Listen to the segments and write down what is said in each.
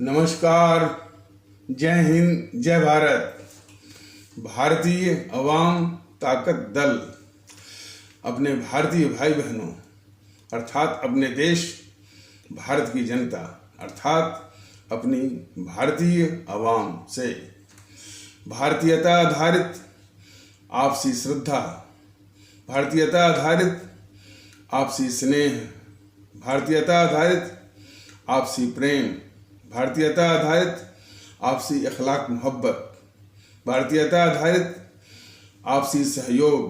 नमस्कार। जय हिंद, जय भारत। भारतीय अवाम ताकत दल अपने भारतीय भाई बहनों अर्थात अपने देश भारत की जनता अर्थात अपनी भारतीय अवाम से भारतीयता आधारित आपसी श्रद्धा, भारतीयता आधारित आपसी स्नेह, भारतीयता आधारित आपसी प्रेम, भारतीयता आधारित आपसी अखलाक मोहब्बत, भारतीयता आधारित आपसी सहयोग,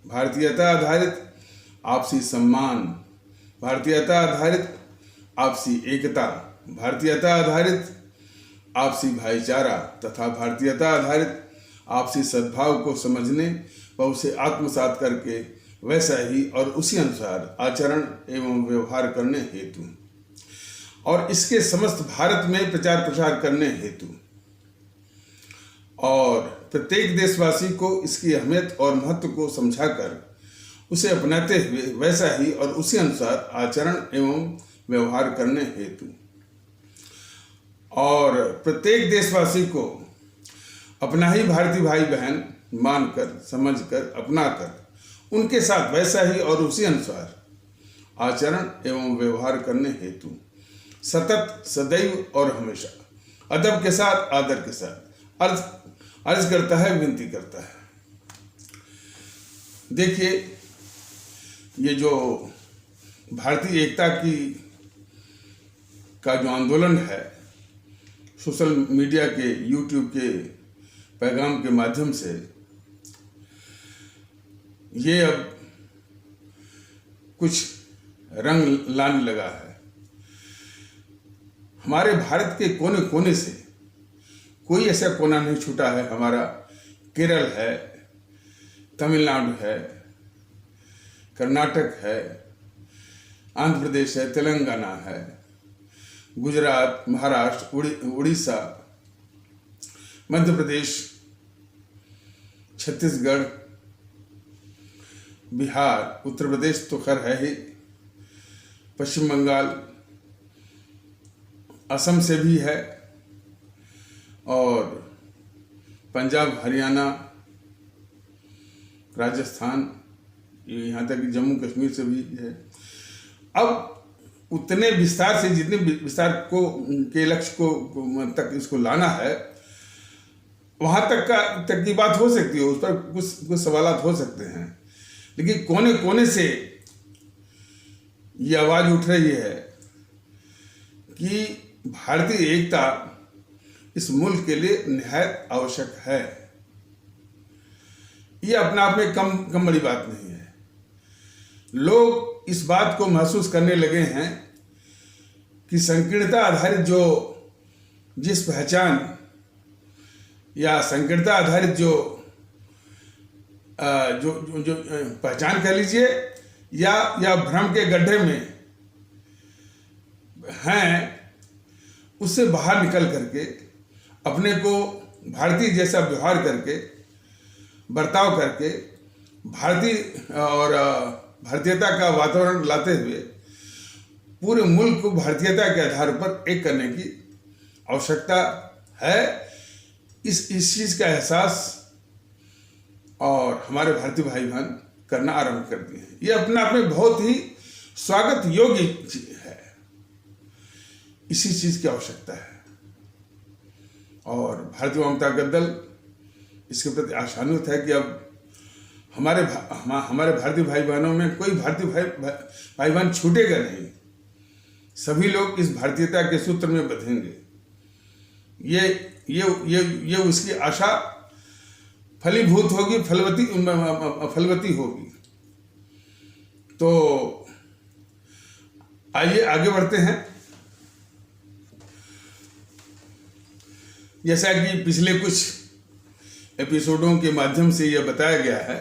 भारतीयता आधारित आपसी सम्मान, भारतीयता आधारित आपसी एकता, भारतीयता आधारित आपसी भाईचारा तथा भारतीयता आधारित आपसी सद्भाव को समझने व उसे आत्मसात करके वैसा ही और उसी अनुसार आचरण एवं व्यवहार करने हेतु और इसके समस्त भारत में प्रचार प्रसार करने हेतु और प्रत्येक देशवासी को इसकी अहमियत और महत्व को समझाकर उसे अपनाते हुए वैसा ही और उसी अनुसार आचरण एवं व्यवहार करने हेतु और प्रत्येक देशवासी को अपना ही भारतीय भाई बहन मानकर, समझकर, अपनाकर उनके साथ वैसा ही और उसी अनुसार आचरण एवं व्यवहार करने हेतु सतत, सदैव और हमेशा अदब के साथ, आदर के साथ अर्ज करता है, विनती करता है। देखिए, ये जो भारतीय एकता का जो आंदोलन है सोशल मीडिया के, यूट्यूब के पैगाम के माध्यम से, ये अब कुछ रंग लाने लगा है। हमारे भारत के कोने कोने से कोई ऐसा कोना नहीं छूटा है। हमारा केरल है, तमिलनाडु है, कर्नाटक है, आंध्र प्रदेश है, तेलंगाना है, गुजरात, महाराष्ट्र, उड़ीसा, मध्य प्रदेश, छत्तीसगढ़, बिहार, उत्तर प्रदेश तो खैर है ही, पश्चिम बंगाल, असम से भी है और पंजाब, हरियाणा, राजस्थान, यहाँ तक कि जम्मू कश्मीर से भी है। अब उतने विस्तार से, जितने विस्तार के लक्ष्य को तक इसको लाना है, वहाँ तक की बात हो सकती है, उस पर कुछ सवालात हो सकते हैं, लेकिन कोने कोने से ये आवाज़ उठ रही है कि भारतीय एकता इस मुल्क के लिए निहायत आवश्यक है। ये अपना आप में कम बड़ी बात नहीं है। लोग इस बात को महसूस करने लगे हैं कि संकीर्णता आधारित जिस पहचान या संकीर्णता आधारित जो पहचान कह लीजिए या भ्रम के गड्ढे में हैं, उससे बाहर निकल करके अपने को भारतीय जैसा व्यवहार करके, बर्ताव करके, भारतीयता का वातावरण लाते हुए पूरे मुल्क को भारतीयता के आधार पर एक करने की आवश्यकता है। इस चीज़ का एहसास और हमारे भारतीय भाई बहन करना आरंभ कर दिए हैं। ये अपने आप में बहुत ही स्वागत योग्य है। इसी चीज़ की आवश्यकता है और भारतीय अवाम ताकत दल इसके प्रति आशान्वित है कि अब हमारे भारतीय भाई बहनों में कोई भारतीय भाई बहन छूटेगा नहीं। सभी लोग इस भारतीयता के सूत्र में बंधेंगे। ये उसकी आशा फलीभूत होगी, फलवती होगी। तो आइए आगे बढ़ते हैं। जैसा कि पिछले कुछ एपिसोडों के माध्यम से यह बताया गया है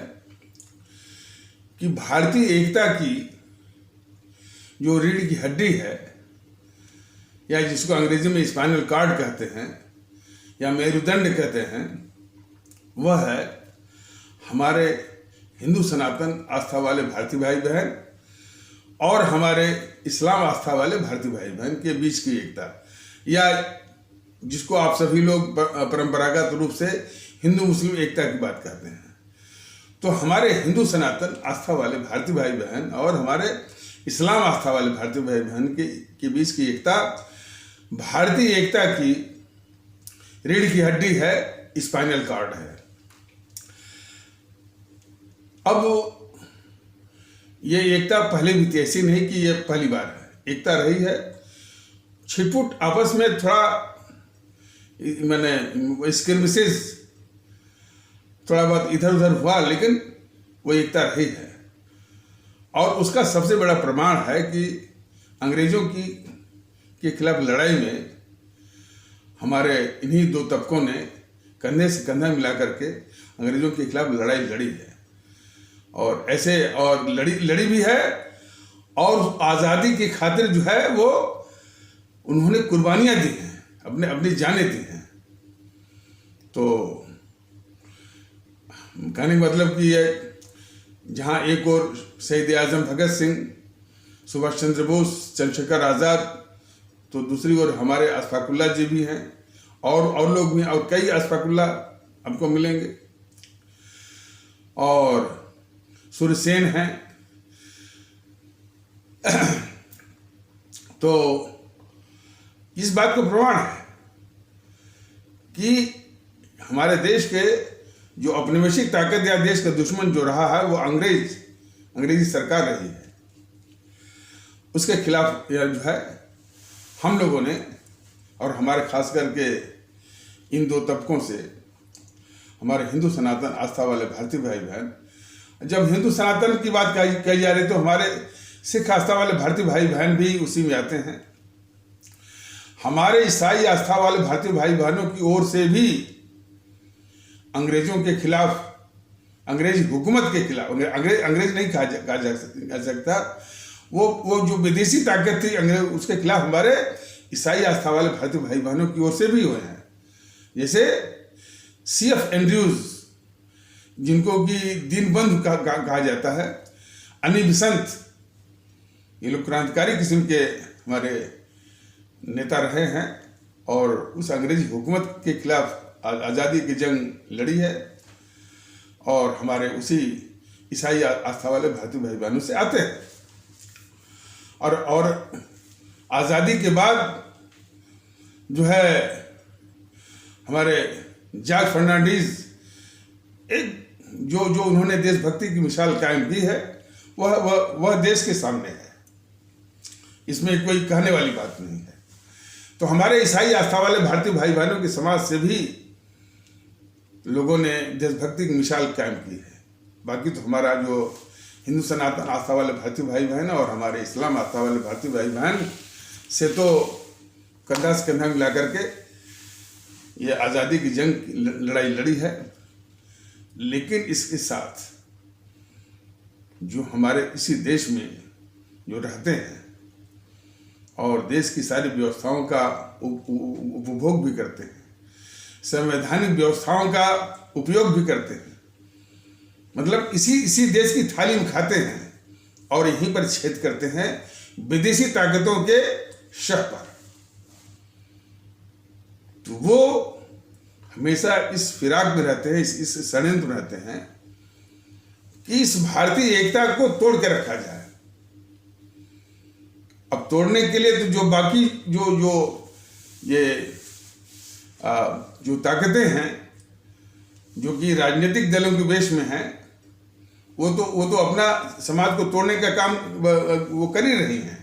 कि भारतीय एकता की जो रीढ़ की हड्डी है, या जिसको अंग्रेजी में स्पाइनल कार्ड कहते हैं या मेरुदंड कहते हैं, वह है हमारे हिंदू सनातन आस्था वाले भारतीय भाई बहन और हमारे इस्लाम आस्था वाले भारतीय भाई बहन के बीच की एकता, या जिसको आप सभी लोग परंपरागत रूप से हिंदू मुस्लिम एकता की बात करते हैं, तो हमारे हिंदू सनातन आस्था वाले भारतीय भाई बहन और हमारे इस्लाम आस्था वाले भारतीय भाई बहन के बीच की एकता भारतीय एकता की रीढ़ की हड्डी है, स्पाइनल कॉर्ड है। अब ये एकता पहले भी थी, ऐसी नहीं कि ये पहली बार है, एकता रही है। छिटपुट आपस में थोड़ा मैंने स्किर्मिसेस थोड़ा बहुत इधर उधर हुआ, लेकिन वो एकता रही है। और उसका सबसे बड़ा प्रमाण है कि अंग्रेजों के खिलाफ लड़ाई में हमारे इन्हीं दो तबकों ने कंधे से कंधा मिला करके अंग्रेजों के खिलाफ लड़ाई लड़ी है, और ऐसे और लड़ी भी है, और आज़ादी की खातिर जो है वो उन्होंने कुर्बानियां दी हैं, अपनी जानें दी हैं। तो कहने का मतलब कि ये जहाँ एक और शहीद आजम भगत सिंह, सुभाष चंद्र बोस, चंद्रशेखर आज़ाद, तो दूसरी ओर हमारे अशफाकुल्लाह जी भी हैं, और लोग भी, और कई अशफाकुल्लाह हमको मिलेंगे, और सूर्यसेन हैं। तो इस बात को प्रमाण है कि हमारे देश के जो औपनिवेशिक ताकत या देश का दुश्मन जो रहा है वो अंग्रेजी सरकार रही है। उसके खिलाफ जो है हम लोगों ने, और हमारे खास करके इन दो तबकों से हमारे हिंदू सनातन आस्था वाले भारतीय भाई बहन, जब हिंदू सनातन की बात कही जा रही तो हमारे सिख आस्था वाले भारतीय भाई बहन भी उसी में आते हैं। हमारे ईसाई आस्था वाले भारतीय भाई बहनों की ओर से भी अंग्रेजों के खिलाफ, अंग्रेज हुकूमत के खिलाफ, अंग्रेज नहीं कहा जा सकता, वो जो विदेशी ताकत थी अंग्रेज, उसके खिलाफ हमारे ईसाई आस्था वाले भारतीय भाई बहनों की ओर से भी हुए हैं। जैसे CF एंड्रयूज, जिनको कि दीनबंधु कहा जाता है, अनी बिसंत, ये लोग क्रांतिकारी किस्म के हमारे नेता रहे हैं, और उस अंग्रेजी हुकूमत के खिलाफ आज़ादी की जंग लड़ी है, और हमारे उसी ईसाई आस्था वाले भारतीय भाई बहनों से आते हैं। और आज़ादी के बाद जो है हमारे जॉर्ज फर्नांडीज, एक जो उन्होंने देशभक्ति की मिसाल कायम की है, वह देश के सामने है, इसमें कोई कहने वाली बात नहीं है। तो हमारे ईसाई आस्था वाले भारतीय भाई बहनों के समाज से भी लोगों ने देशभक्ति की मिसाल कायम की है। बाकी तो हमारा जो हिंदू सनातन आस्था वाले भारतीय भाई बहन और हमारे इस्लाम आस्था वाले भारतीय भाई बहन से तो कंधा से कंधा मिला करके ये आज़ादी की जंग लड़ाई लड़ी है। लेकिन इसके साथ जो हमारे इसी देश में जो रहते हैं और देश की सारी व्यवस्थाओं का उपभोग भी करते हैं, संवैधानिक व्यवस्थाओं का उपयोग भी करते हैं, मतलब इसी देश की थाली में खाते हैं और यहीं पर छेद करते हैं विदेशी ताकतों के शह पर, तो वो हमेशा इस फिराक में रहते हैं, इस षड्यंत्र में रहते हैं कि इस भारतीय एकता को तोड़ के रखा जाए। अब तोड़ने के लिए तो जो बाकी जो ताकतें हैं जो कि राजनीतिक दलों के वेश में हैं, वो तो अपना समाज को तोड़ने का काम वो कर ही रही हैं।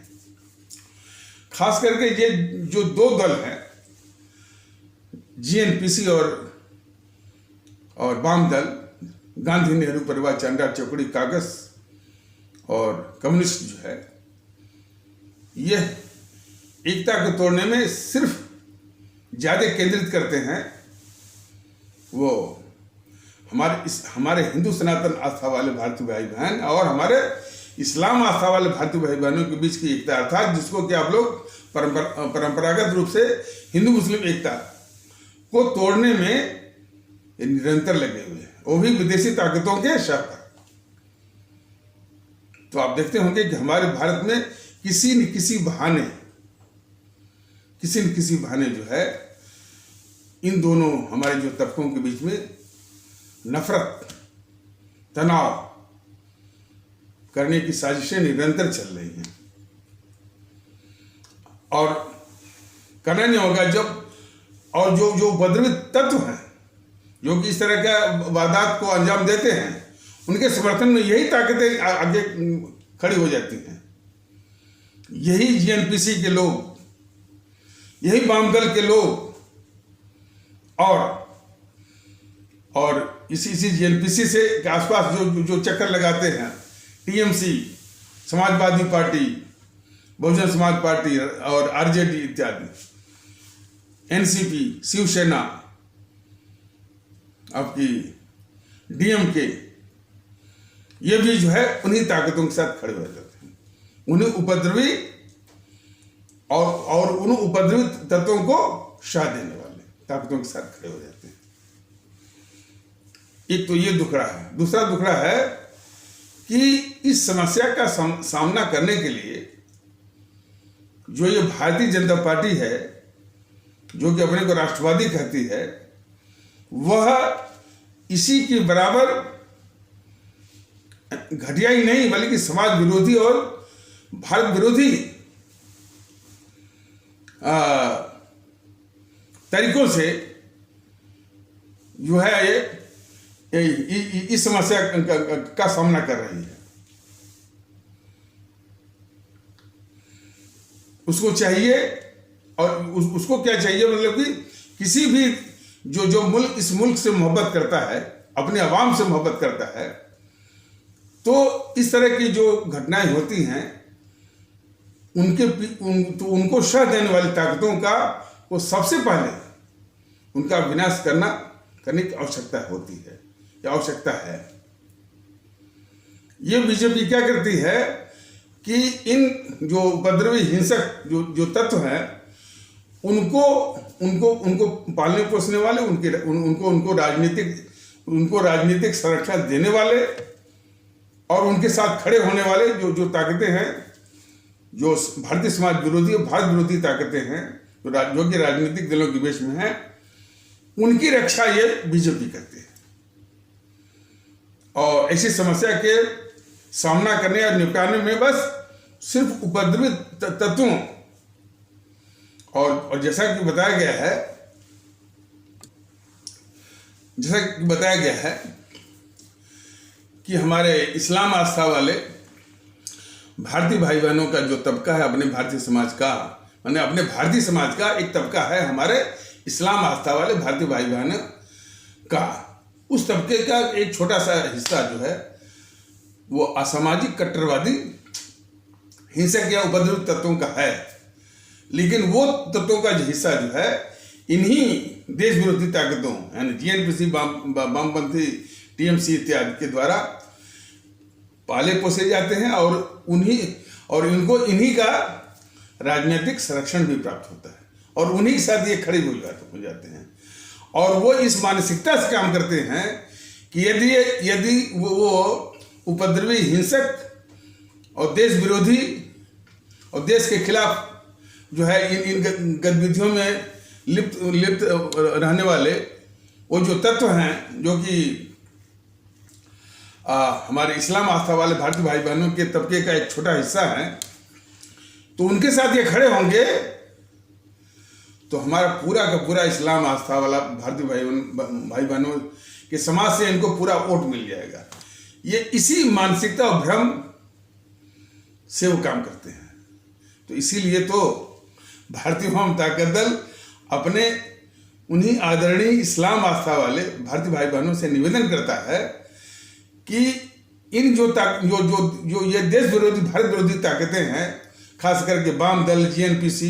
खास करके ये जो दो दल हैं, GNPC और वाम दल, गांधी नेहरू परिवार, चंदा चौकड़ी कागज और कम्युनिस्ट जो है, यह एकता को तोड़ने में सिर्फ ज्यादा केंद्रित करते हैं। वो हमारे हिंदू सनातन आस्था वाले भारतीय भाई बहन और हमारे इस्लाम आस्था वाले भारतीय भाई बहनों के बीच की एकता, अर्थात जिसको कि आप लोग परंपरागत रूप से हिंदू मुस्लिम एकता को तोड़ने में निरंतर लगे हुए हैं, वो भी विदेशी ताकतों के शह पर। तो आप देखते होंगे कि हमारे भारत में किसी न किसी बहाने जो है इन दोनों हमारे जो तबकों के बीच में नफरत, तनाव करने की साजिशें निरंतर चल रही हैं। और करना नहीं होगा जब, और जो उपद्रवी तत्व हैं जो कि इस तरह के वारदात को अंजाम देते हैं, उनके समर्थन में यही ताकतें आगे खड़ी हो जाती हैं। यही जीएनपीसी के लोग, यही वाम दल के लोग, और इसी जीएनपीसी से के आसपास जो चक्कर लगाते हैं, TMC, Samajwadi party, Bahujan Samaj party और आरजेडी इत्यादि, एनसीपी, शिवसेना, आपकी डीएमके, ये भी जो है उन्हीं ताकतों के साथ खड़े हो जाते हैं। उन्हें उपद्रवी और उन उपद्रवी तत्वों को शाह देने वाले ताकतों के साथ खड़े हो जाते हैं। एक तो ये दुखड़ा है। दूसरा दुखड़ा है कि इस समस्या का सामना करने के लिए जो ये भारतीय जनता पार्टी है, जो कि अपने को राष्ट्रवादी कहती है, वह इसी के बराबर घटिया ही नहीं बल्कि समाज विरोधी और भारत विरोधी तरीकों से जो है ये इस समस्या का सामना कर रही है। उसको चाहिए, और उसको क्या चाहिए, मतलब कि किसी भी जो मुल्क इस मुल्क से मोहब्बत करता है, अपने अवाम से मोहब्बत करता है, तो इस तरह की जो घटनाएं होती हैं उनको शह देने वाली ताकतों का वो सबसे पहले उनका विनाश करने की आवश्यकता होती है, या आवश्यकता है। ये बीजेपी क्या करती है कि इन जो उपद्रवी हिंसक जो तत्व हैं उनको पालने पोसने वाले, उनको राजनीतिक संरक्षण देने वाले और उनके साथ खड़े होने वाले जो ताकतें हैं, जो भारतीय समाज विरोधी और भारत विरोधी ताकतें हैं, जो कि राजनीतिक दलों के वेश में हैं, उनकी रक्षा ये बीजेपी करती है। और ऐसी समस्या के सामना करने या निपटाने में बस सिर्फ उपद्रवी तत्वों और जैसा कि बताया गया है कि हमारे इस्लाम आस्था वाले भारतीय भाई बहनों का जो तबका है, अपने भारतीय समाज का, माने अपने भारतीय समाज का एक तबका है हमारे इस्लाम आस्था वाले भारतीय भाई बहन का, उस तबके का एक छोटा सा हिस्सा जो है वो असामाजिक कट्टरवादी हिंसक या उपद्रवी तत्वों का है। लेकिन वो तत्वों का जो हिस्सा जो है इन्हीं देश विरोधी ताकतों यानी जीएनपीसी, वामपंथी, टीएमसी इत्यादि के द्वारा पाले पोसे जाते हैं और इनको इन्हीं का राजनीतिक संरक्षण भी प्राप्त होता है और उन्हीं के साथ ये खड़े हो जाते हैं। और वो इस मानसिकता से काम करते हैं कि यदि वो उपद्रवी, हिंसक और देश विरोधी और देश के खिलाफ जो है इन गतिविधियों में लिप्त रहने वाले वो जो तत्व हैं, जो कि हमारे इस्लाम आस्था वाले भारतीय भाई बहनों के तबके का एक छोटा हिस्सा है, तो उनके साथ ये खड़े होंगे तो हमारा पूरा का पूरा इस्लाम आस्था वाला भारतीय भाई बहनों के समाज से इनको पूरा वोट मिल जाएगा। ये इसी मानसिकता और भ्रम से वो काम करते हैं। तो इसीलिए तो भारतीय वाम ताकत दल अपने उन्हीं आदरणीय इस्लाम आस्था वाले भारतीय भाई बहनों से निवेदन करता है कि इन जो ये देश विरोधी, भारत विरोधी ताकतें हैं, खास करके वाम दल, GNPC,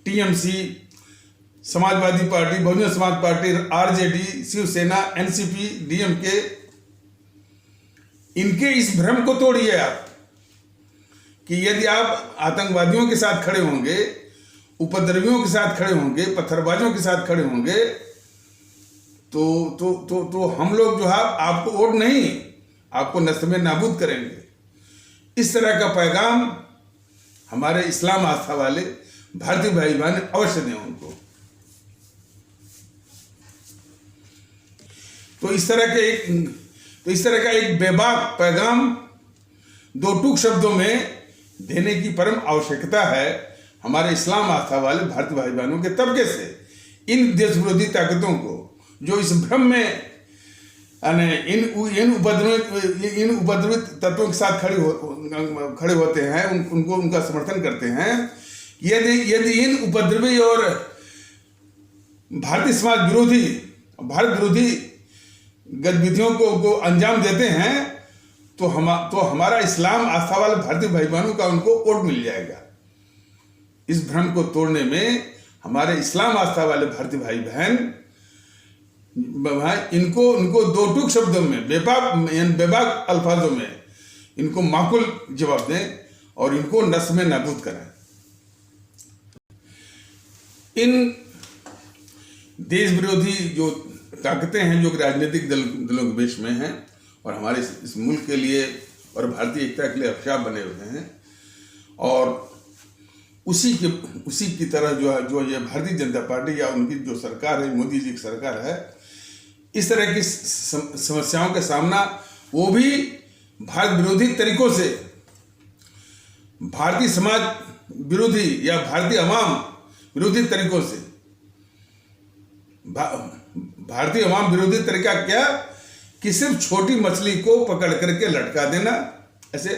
TMC, Samajwadi party, Bahujan Samaj party, RJD, Shiv Sena, NCP, DMK, इनके इस भ्रम को तोड़िए आप कि यदि आप आतंकवादियों के साथ खड़े होंगे, उपद्रवियों के साथ खड़े होंगे, पत्थरबाजों के साथ खड़े होंगे, तो हम लोग जो है आपको वोट नहीं, आपको नस्ल में नाबूद करेंगे। इस तरह का पैगाम हमारे इस्लाम आस्था वाले भारतीय भाई बहन अवश्य दें उनको। तो इस तरह का एक बेबाक पैगाम दो टूक शब्दों में देने की परम आवश्यकता है हमारे इस्लाम आस्था वाले भारतीय भाई बहनों के तबके से, इन देश विरोधी ताकतों को जो इस भ्रम में इन उपद्रवित तत्वों के साथ खड़े होते हैं, उनको उनका समर्थन करते हैं। यदि इन उपद्रवी और भारतीय समाज विरोधी, भारत विरोधी गतिविधियों को अंजाम देते हैं तो हमारा इस्लाम आस्था वाले भारतीय भाई बहनों का उनको वोट मिल जाएगा। इस भ्रम को तोड़ने में हमारे इस्लाम आस्था वाले भारतीय भाई बहन इनको दो टूक शब्दों में, बेबाक अल्फाजों में इनको माकूल जवाब दें और इनको नस्ल में नाबूद करें। इन देश विरोधी जो ताकतें हैं जो राजनीतिक दलों के बीच में हैं और हमारे इस मुल्क के लिए और भारतीय एकता के लिए अभिशाप बने हुए हैं, और उसी की तरह जो ये भारतीय जनता पार्टी या उनकी जो सरकार है, मोदी जी की सरकार है, इस तरह की समस्याओं का सामना वो भी भारत विरोधी तरीकों से, भारतीय समाज विरोधी या भारतीय अवाम विरोधी तरीकों से, भारतीय अवाम विरोधी तरीका क्या कि सिर्फ छोटी मछली को पकड़ करके लटका देना ऐसे,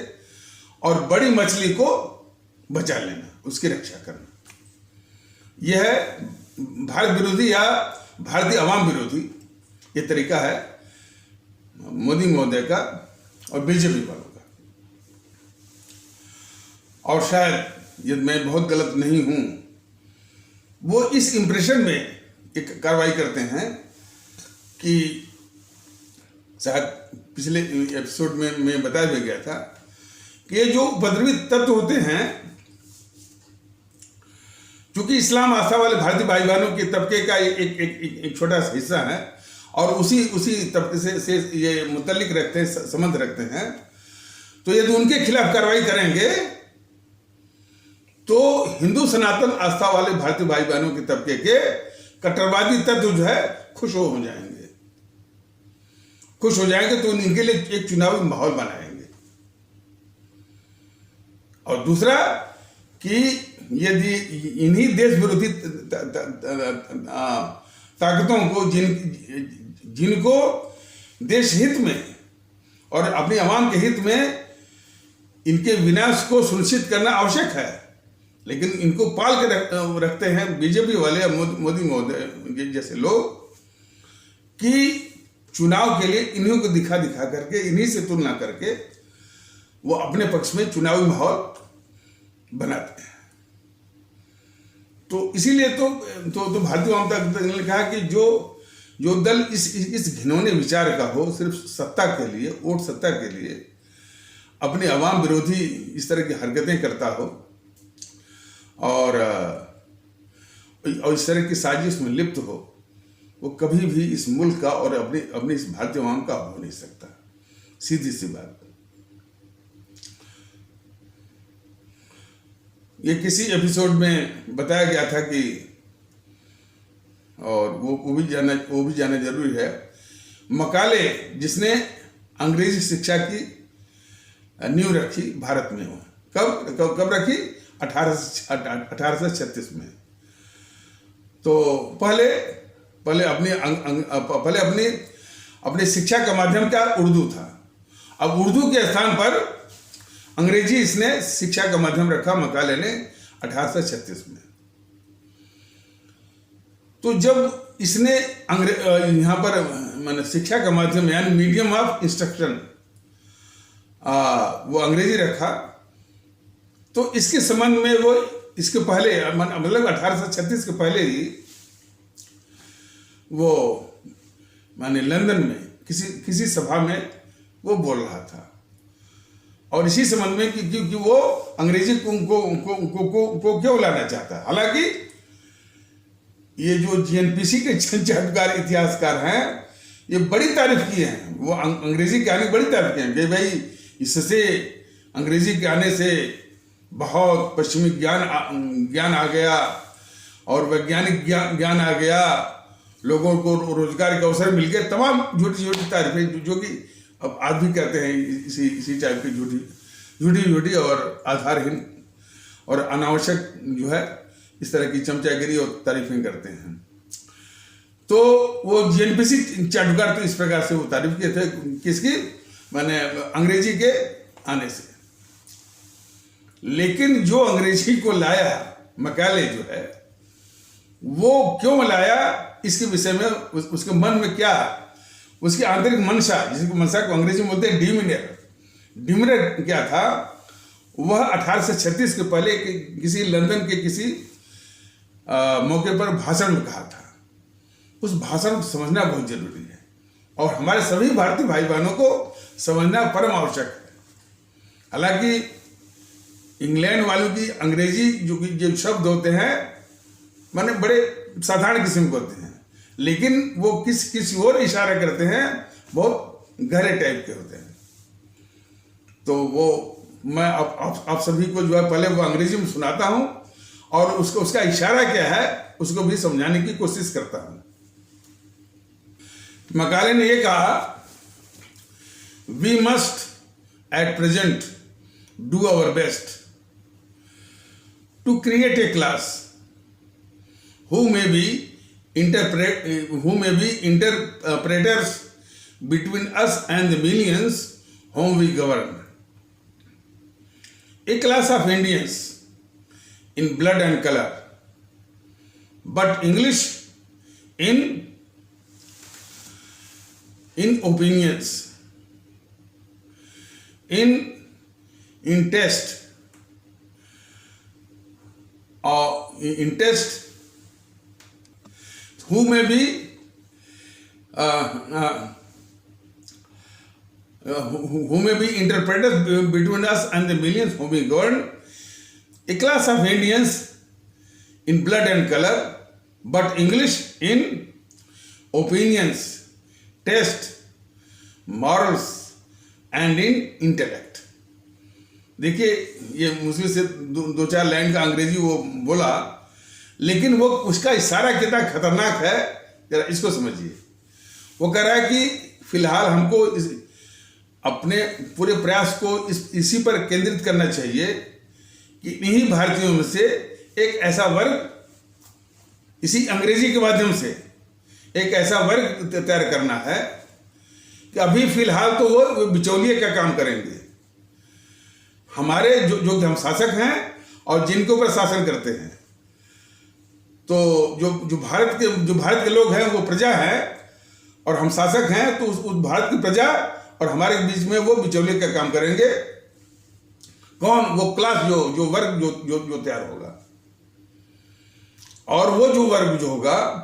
और बड़ी मछली को बचा लेना, उसकी रक्षा करना। यह है भारत विरोधी या भारतीय अवाम विरोधी ये तरीका है मोदी महोदय का और बीजेपी वालों का। और शायद यदि मैं बहुत गलत नहीं हूं, वो इस इंप्रेशन में एक कार्रवाई करते हैं कि शायद पिछले एपिसोड में मैं बताया भी गया था कि ये जो उपद्रवी तत्व होते हैं, चूंकि इस्लाम आस्था वाले भारतीय भाई बहनों के तबके का एक छोटा सा हिस्सा है और उसी तबके से ये मुतल्लिक रखते हैं, संबंध रखते हैं, तो यदि उनके खिलाफ कार्रवाई करेंगे तो हिंदू सनातन आस्था वाले भारतीय भाई बहनों के तबके के कट्टरवादी तत्व जो है खुश हो जाएंगे, तो इनके लिए एक चुनावी माहौल बनाएंगे। और दूसरा कि यदि इन्हीं देश विरोधी ताकतों को जिनको देश हित में और अपनी आवाम के हित में इनके विनाश को सुनिश्चित करना आवश्यक है, लेकिन इनको पाल के रखते हैं बीजेपी वाले या मोदी महोदय जैसे लोग कि चुनाव के लिए इन्हीं को दिखा करके, इन्हीं से तुलना करके वो अपने पक्ष में चुनावी माहौल बनाते हैं। तो इसीलिए तो भारतीय जनता पार्टी ने कहा कि जो दल इस घिनौने विचार का हो, सिर्फ सत्ता के लिए, वोट सत्ता के लिए अपने अवाम विरोधी इस तरह की हरकतें करता हो और इस तरह की साजिश में लिप्त हो, वो कभी भी इस मुल्क का और अपनी इस भारतीय अवाम का हो नहीं सकता। सीधी सी बात। ये किसी एपिसोड में बताया गया था कि, और वो भी जाना जरूरी है, मकाले जिसने अंग्रेजी शिक्षा की नींव रखी भारत में, हो कब रखी? 1836 में। तो पहले अपनी शिक्षा का माध्यम क्या? उर्दू था। अब उर्दू के स्थान पर अंग्रेजी इसने शिक्षा का माध्यम रखा मकाले ने 1836 में। तो जब इसने यहाँ पर मैंने शिक्षा का माध्यम यानी मीडियम ऑफ इंस्ट्रक्शन वो अंग्रेजी रखा, तो इसके संबंध में वो इसके पहले मतलब 1836 के पहले ही वो माने लंदन में किसी सभा में वो बोल रहा था, और इसी संबंध में क्योंकि वो अंग्रेजी को क्यों लाना चाहता है। हालांकि ये जो जीएनपीसी के चमत्कार इतिहासकार हैं, ये बड़ी तारीफ की है, वो अंग्रेजी के आने की बड़ी तारीफ की है कि भाई इससे अंग्रेजी के आने से बहुत पश्चिमी ज्ञान आ गया और वैज्ञानिक ज्ञान आ गया, लोगों को रोजगार के अवसर मिल गए, तमाम झूठी झूठी तारीफें जो कि अब आज भी कहते हैं, इसी टाइप की झूठी और आधारहीन और अनावश्यक जो है इस तरह की चमचागिरी और तारीफें करते हैं। तो वो जीएनपीसी चाटुकार तो इस प्रकार से वो तारीफ किए थे, किसकी, माने अंग्रेजी के आने से। लेकिन जो अंग्रेजी को लाया मैकाले जो है, वो क्यों लाया, इसके विषय में उसके मन में क्या, उसकी आंतरिक मंशा, जिसकी मंशा को अंग्रेजी में बोलते हैं डिमिनर क्या था, वह 1836 के पहले किसी लंदन के किसी मौके पर भाषण में कहा था। उस भाषण को समझना बहुत जरूरी है और हमारे सभी भारतीय भाई बहनों को समझना परम आवश्यक है। हालांकि इंग्लैंड वालों की अंग्रेजी जो शब्द होते हैं माने बड़े साधारण किस्म के होते हैं, लेकिन वो किसी और इशारा करते हैं, बहुत गहरे टाइप के होते हैं। तो वो मैं आप सभी को जो है पहले वो अंग्रेजी में सुनाता हूं और उसका इशारा क्या है उसको भी समझाने की कोशिश करता हूं। मैकाले ने ये कहा, we must at present do our best to create a class who may be interpreters between us and the millions whom we govern. A class of Indians in blood and color, but English in opinions, in taste, who may be interpreters between us and the millions whom we govern, a class of Indians in blood and color, but English in opinions, taste, morals and in intellect. देखिए, ये मुश्किल से दो चार line का अंग्रेजी वो बोला, लेकिन वो उसका इशारा कितना खतरनाक है जरा इसको समझिए। वो कह रहा है कि फिलहाल हमको अपने पूरे प्रयास को इसी पर केंद्रित करना चाहिए कि इन्हीं भारतीयों में से एक ऐसा वर्ग, इसी अंग्रेजी के माध्यम से एक ऐसा वर्ग तैयार करना है कि अभी फिलहाल तो वो बिचौलिए का काम करेंगे। हमारे जो हम शासक हैं और जिनके ऊपर शासन करते हैं, तो जो भारत के लोग हैं वो प्रजा है और हम शासक हैं, तो उस भारत की प्रजा और हमारे बीच में वो बिचौलिए का काम करेंगे। कौन? वो क्लास जो वर्ग जो तैयार होगा, और वो जो वर्ग जो होगा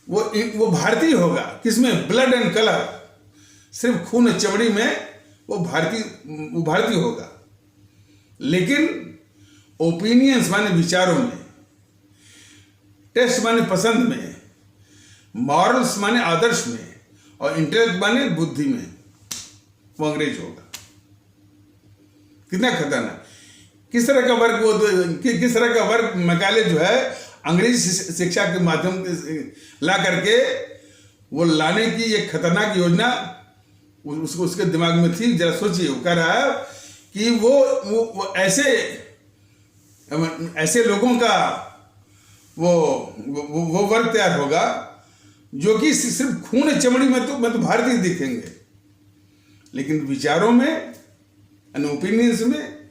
वो भारतीय होगा। किसमें? ब्लड एंड कलर, सिर्फ खून चमड़ी में वो भारतीय होगा। लेकिन ओपिनियंस माने विचारों में, टेस्ट माने पसंद में, मॉरल्स माने आदर्श में, और इंटेलेक्ट माने बुद्धि में वो अंग्रेज होगा। कितना खतरनाक! किस तरह का वर्ग मैकाले जो है अंग्रेजी शिक्षा के माध्यम से ला करके वो लाने की एक खतरनाक योजना उसके दिमाग में थी। जरा सोचिए, वो कह रहा है कि वो ऐसे लोगों का वो वर्ग तैयार होगा जो कि सिर्फ खून चमड़ी में तो भारतीय दिखेंगे, लेकिन विचारों में, ओपिनियंस में,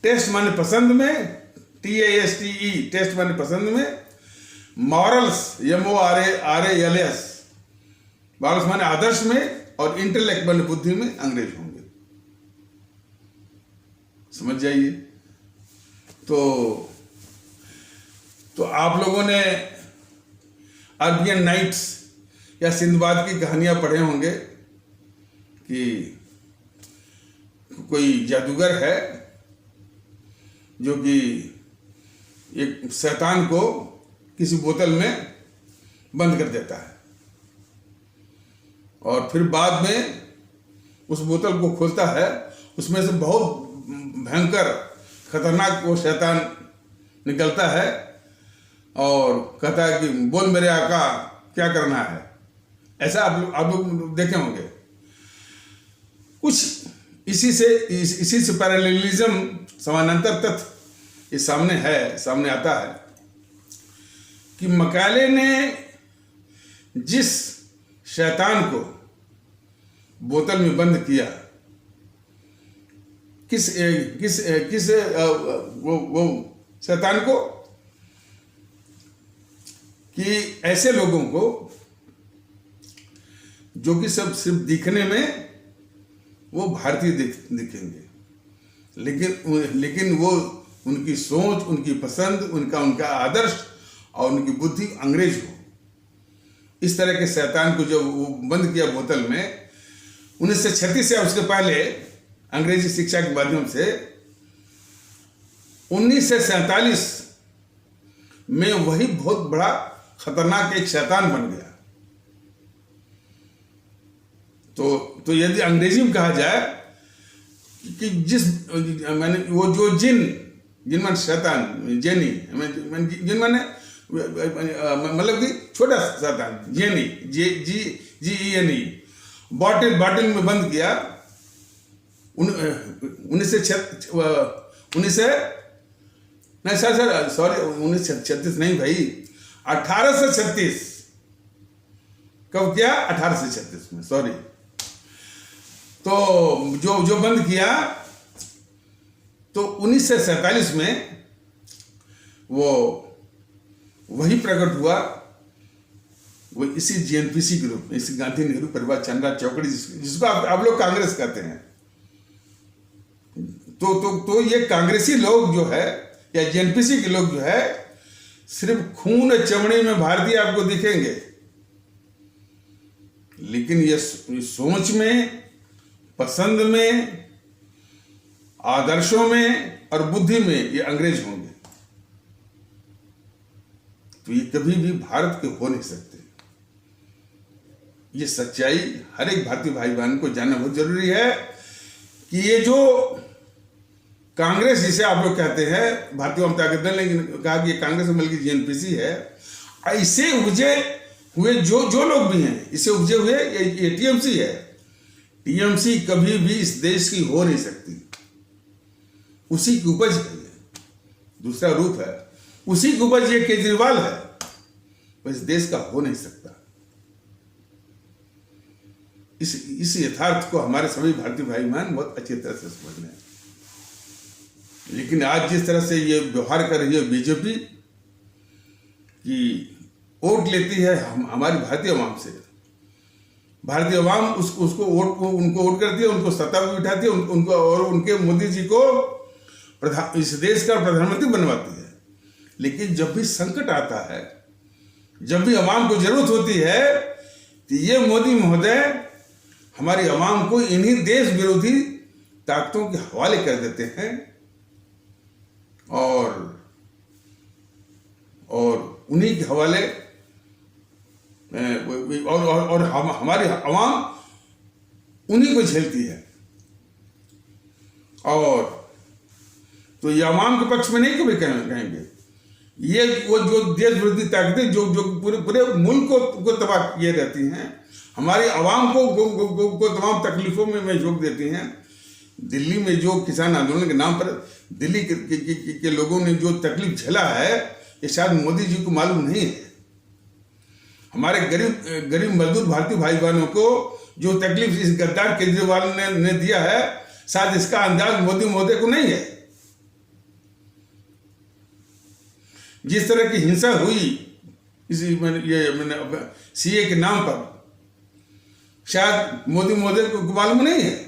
टेस्ट माने पसंद में, TASTE टेस्ट माने पसंद में, मॉरल्स MORALS मॉरल्स माने आदर्श में, और इंटेलेक्ट माने बुद्धि में अंग्रेज होंगे। समझ जाइए। तो आप लोगों ने अरबियन नाइट्स या सिंदबाद की कहानियां पढ़े होंगे कि कोई जादूगर है जो कि एक शैतान को किसी बोतल में बंद कर देता है और फिर बाद में उस बोतल को खोलता है, उसमें से बहुत भयंकर खतरनाक वो शैतान निकलता है और कहता है कि बोल मेरे आका क्या करना है। ऐसा आप लोग देखे होंगे। कुछ इसी से पैरेललिज्म, समानांतर तथ्य ये सामने आता है कि मकाले ने जिस शैतान को बोतल में बंद किया, किस वो शैतान को, कि ऐसे लोगों को जो कि सब सिर्फ दिखने में वो भारतीय दिखेंगे, लेकिन वो उनकी सोच, उनकी पसंद, उनका आदर्श और उनकी बुद्धि अंग्रेज हो। इस तरह के शैतान को जब वो बंद किया बोतल में 1936 या उसके पहले अंग्रेजी शिक्षा के माध्यम से, 1947 में वही बहुत बड़ा खतरनाक एक शैतान बन गया। तो यदि अंग्रेजी में कहा जाए कि वो जो जिन मन शैतान, जेनी, जिन माने मतलब कि छोटा शैतान, जेनी, GENE, बॉटल में बंद किया 1936 नहीं भाई, 1836। कब किया? 1836 में, सॉरी। तो जो बंद किया तो 1947 में वही प्रकट हुआ, वो इसी GNPC के रूप में, इसी गांधी नेहरू परिवार चंद्रा चौकड़ी, जिसको आप लोग कांग्रेस कहते हैं। तो ये कांग्रेसी लोग जो है या GNPC के लोग जो है, सिर्फ खून चमड़े में भारतीय आपको दिखेंगे, लेकिन ये सोच में, पसंद में, आदर्शों में और बुद्धि में ये अंग्रेज होंगे। तो ये कभी भी भारत के हो नहीं सकते। ये सच्चाई हर एक भारतीय भाई बहन को जानना बहुत जरूरी है कि ये जो कांग्रेस जिसे आप लोग कहते हैं, भारतीय जनता दल ने कहा कि ये कांग्रेस में बल्कि GNPC है, ऐसे उपजे हुए जो लोग भी हैं, इसे उपजे हुए ये TMC है। TMC कभी भी इस देश की हो नहीं सकती। उसी की उपज है, दूसरा रूप है, उसी की उपज ये केजरीवाल है, वो इस देश का हो नहीं सकता। इस यथार्थ को हमारे सभी भारतीय भाई बहन बहुत अच्छी तरह से समझ लें। लेकिन आज जिस तरह से ये व्यवहार कर रही है बीजेपी, कि वोट लेती है हमारी भारतीय अवाम से, भारतीय अवाम उनको वोट करती है, उनको सत्ता पर बिठाती है, उनको और उनके मोदी जी को इस देश का प्रधानमंत्री बनवाती है। लेकिन जब भी संकट आता है, जब भी अवाम को जरूरत होती है, तो ये मोदी महोदय हमारी अवाम को इन्हीं देश विरोधी ताकतों के हवाले कर देते हैं और उन्हीं के हवाले और हमारी अवाम उन्हीं को झेलती है। और तो ये अवाम के पक्ष में नहीं कभी कहेंगे। ये वो जो देश विरोधी ताकतें जो पूरे मुल्क को तबाह किए रहती हैं, हमारी अवाम को तमाम तकलीफों में झोंक देती हैं। दिल्ली में जो किसान आंदोलन के नाम पर दिल्ली के लोगों ने जो तकलीफ झेला है, ये शायद मोदी जी को मालूम नहीं है। हमारे गरीब मजदूर भारतीय भाई बहनों को जो तकलीफ इस गद्दार केजरीवाल ने दिया है, शायद इसका अंदाज मोदी महोदय को नहीं है। जिस तरह की हिंसा हुई मैंने CA के नाम पर, शायद मोदी महोदय को मालूम नहीं है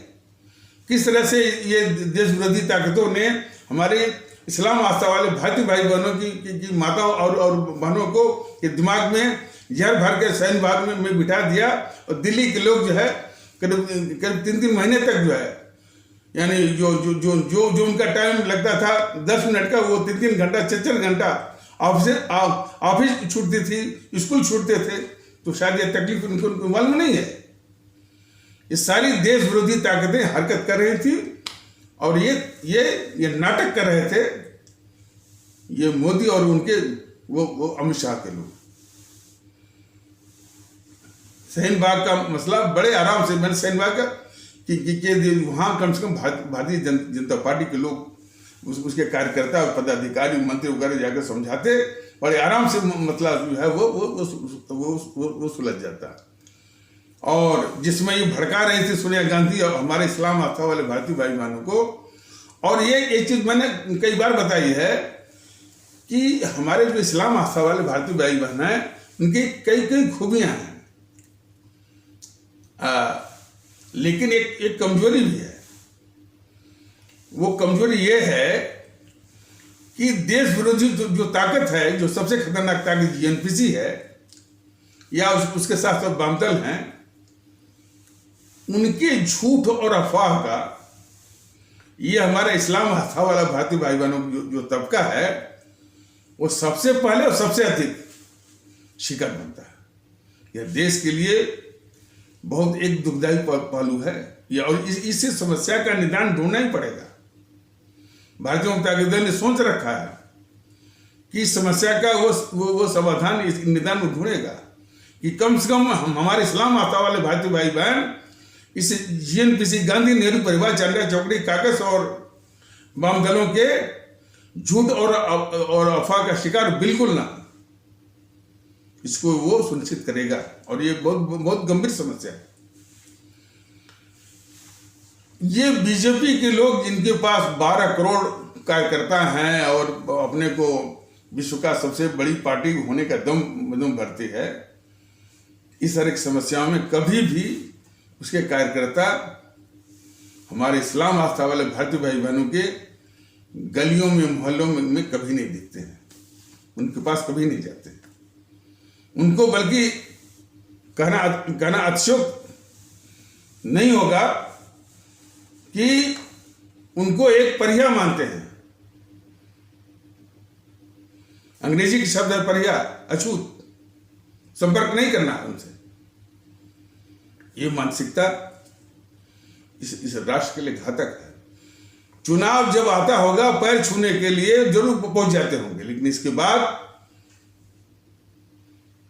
किस तरह से ये देश विरोधी ताकतों ने हमारे इस्लाम आस्था वाले भारतीय भाई बहनों की माताओं और बहनों को के दिमाग में जहर भर के सैन्य भाग में बिठा दिया। और दिल्ली के लोग जो है करीब 3 महीने तक जो है, यानी जो उनका टाइम लगता था 10 मिनट का, वो 3 घंटा 4 घंटा ऑफिस छूटती थी, स्कूल छूटते थे। तो शायद ये तकलीफ उनको मालूम नहीं है। ये सारी देश विरोधी ताकतें हरकत कर रही थी और ये नाटक कर रहे थे। ये मोदी और वो अमित शाह के लोग। शाहीन बाग का मसला बड़े आराम से, मैंने शाहीन बाग का कि वहाँ कम से कम भारतीय जनता पार्टी के लोग उसके कार्यकर्ता और पदाधिकारी मंत्री वगैरह जाकर समझाते, बड़े आराम से मतलब जो है वो सुलझ जाता। और जिसमें ये भड़का रही थी सोनिया गांधी और हमारे इस्लाम आस्था वाले भारतीय भाई बहनों को, और ये एक चीज मैंने कई बार बताई है कि हमारे जो इस्लाम आस्था वाले भारतीय भाई बहन हैं उनकी कई कई खूबियां हैं, लेकिन एक कमजोरी भी है। वो कमजोरी ये है कि देश विरोधी जो ताकत है, जो सबसे खतरनाक ताकत जीएनपीसी है या उसके साथ साथ वामदल हैं, उनके झूठ और अफवाह का ये हमारा इस्लाम आस्था वाला भारतीय भाई बहनों जो तबका है वो सबसे पहले और सबसे अधिक शिकार बनता है। यह देश के लिए बहुत एक दुखदायी पहलू है, और इसी समस्या का निदान ढूंढना ही पड़ेगा। भारतीय जनता दल ने सोच रखा है कि इस समस्या का वो समाधान, इस निदान में ढूंढेगा कि कम से कम हमारे इस्लाम आस्था वाले भारतीय भाई बहन इस जीएनपीसी, गांधी नेहरू परिवार, चांदा चौकड़ी काकस और वाम दलों के झूठ और अफवाह का शिकार बिल्कुल ना, इसको वो सुनिश्चित करेगा। और ये बहुत गंभीर समस्या है। ये बीजेपी के लोग जिनके पास 12 करोड़ कार्यकर्ता हैं और अपने को विश्व का सबसे बड़ी पार्टी होने का दम भरती है, इस तरह की समस्याओं में कभी भी उसके कार्यकर्ता हमारे इस्लाम आस्था वाले भारतीय भाई बहनों के गलियों में, मोहल्लों में कभी नहीं दिखते हैं, उनके पास कभी नहीं जाते हैं। उनको बल्कि कहना अतिशयोक्ति नहीं होगा कि उनको एक परिया मानते हैं। अंग्रेजी की शब्द है परिया, अछूत, संपर्क नहीं करना है उनसे। ये मानसिकता इस राष्ट्र के लिए घातक है। चुनाव जब आता होगा पैर छूने के लिए जरूर पहुंच जाते होंगे, लेकिन इसके बाद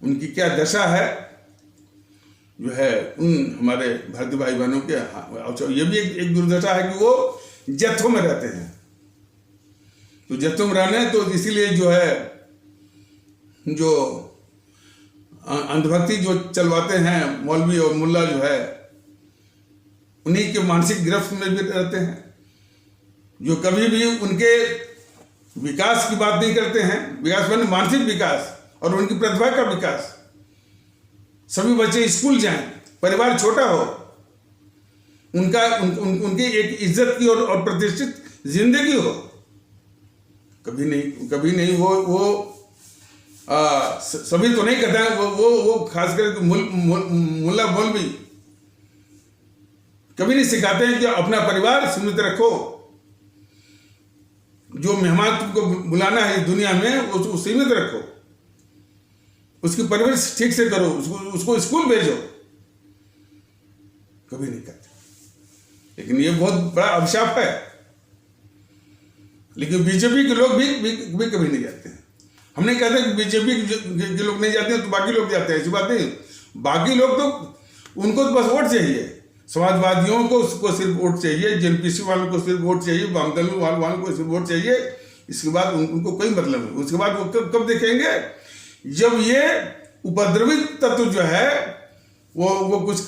उनकी क्या दशा है जो है उन हमारे भारतीय भाई बहनों के। ये भी एक दुर्दशा है कि वो जत्थों में रहते हैं। तो जत्थों में रहने, तो इसीलिए जो है जो अंधभक्ति जो चलवाते हैं मौलवी और मुल्ला जो है, उन्हीं के मानसिक गिरफ्त में भी रहते हैं, जो कभी भी उनके विकास की बात नहीं करते हैं। विकास माने मानसिक विकास और उनकी प्रतिभा का विकास। सभी बच्चे स्कूल जाएं, परिवार छोटा हो, उनकी एक इज्जत की और प्रतिष्ठित जिंदगी हो, कभी नहीं वो सभी तो नहीं कहता है, वो खासकर मुल्ला मौलवी कभी नहीं सिखाते हैं कि अपना परिवार सीमित रखो, जो मेहमान तुमको बुलाना है इस दुनिया में उसको सीमित रखो, उसकी परवरिश ठीक से करो, उसको स्कूल भेजो, कभी नहीं कहते। लेकिन ये बहुत बड़ा अभिशाप है। लेकिन बीजेपी के लोग भी कभी नहीं जाते हैं। हम नहीं कहते कि बीजेपी के लोग नहीं जाते हैं तो बाकी लोग जाते हैं, ऐसी बात नहीं। बाकी लोग तो उनको तो बस वोट चाहिए, समाजवादियों को सिर्फ वोट चाहिए, जेएनपीसी वालों को सिर्फ वोट चाहिए, वामदल वालों को सिर्फ वोट चाहिए। इसके बाद उनको कोई मतलब नहीं। उसके बाद वो कब देखेंगे, जब ये उपद्रवित तत्व जो है वो कुछ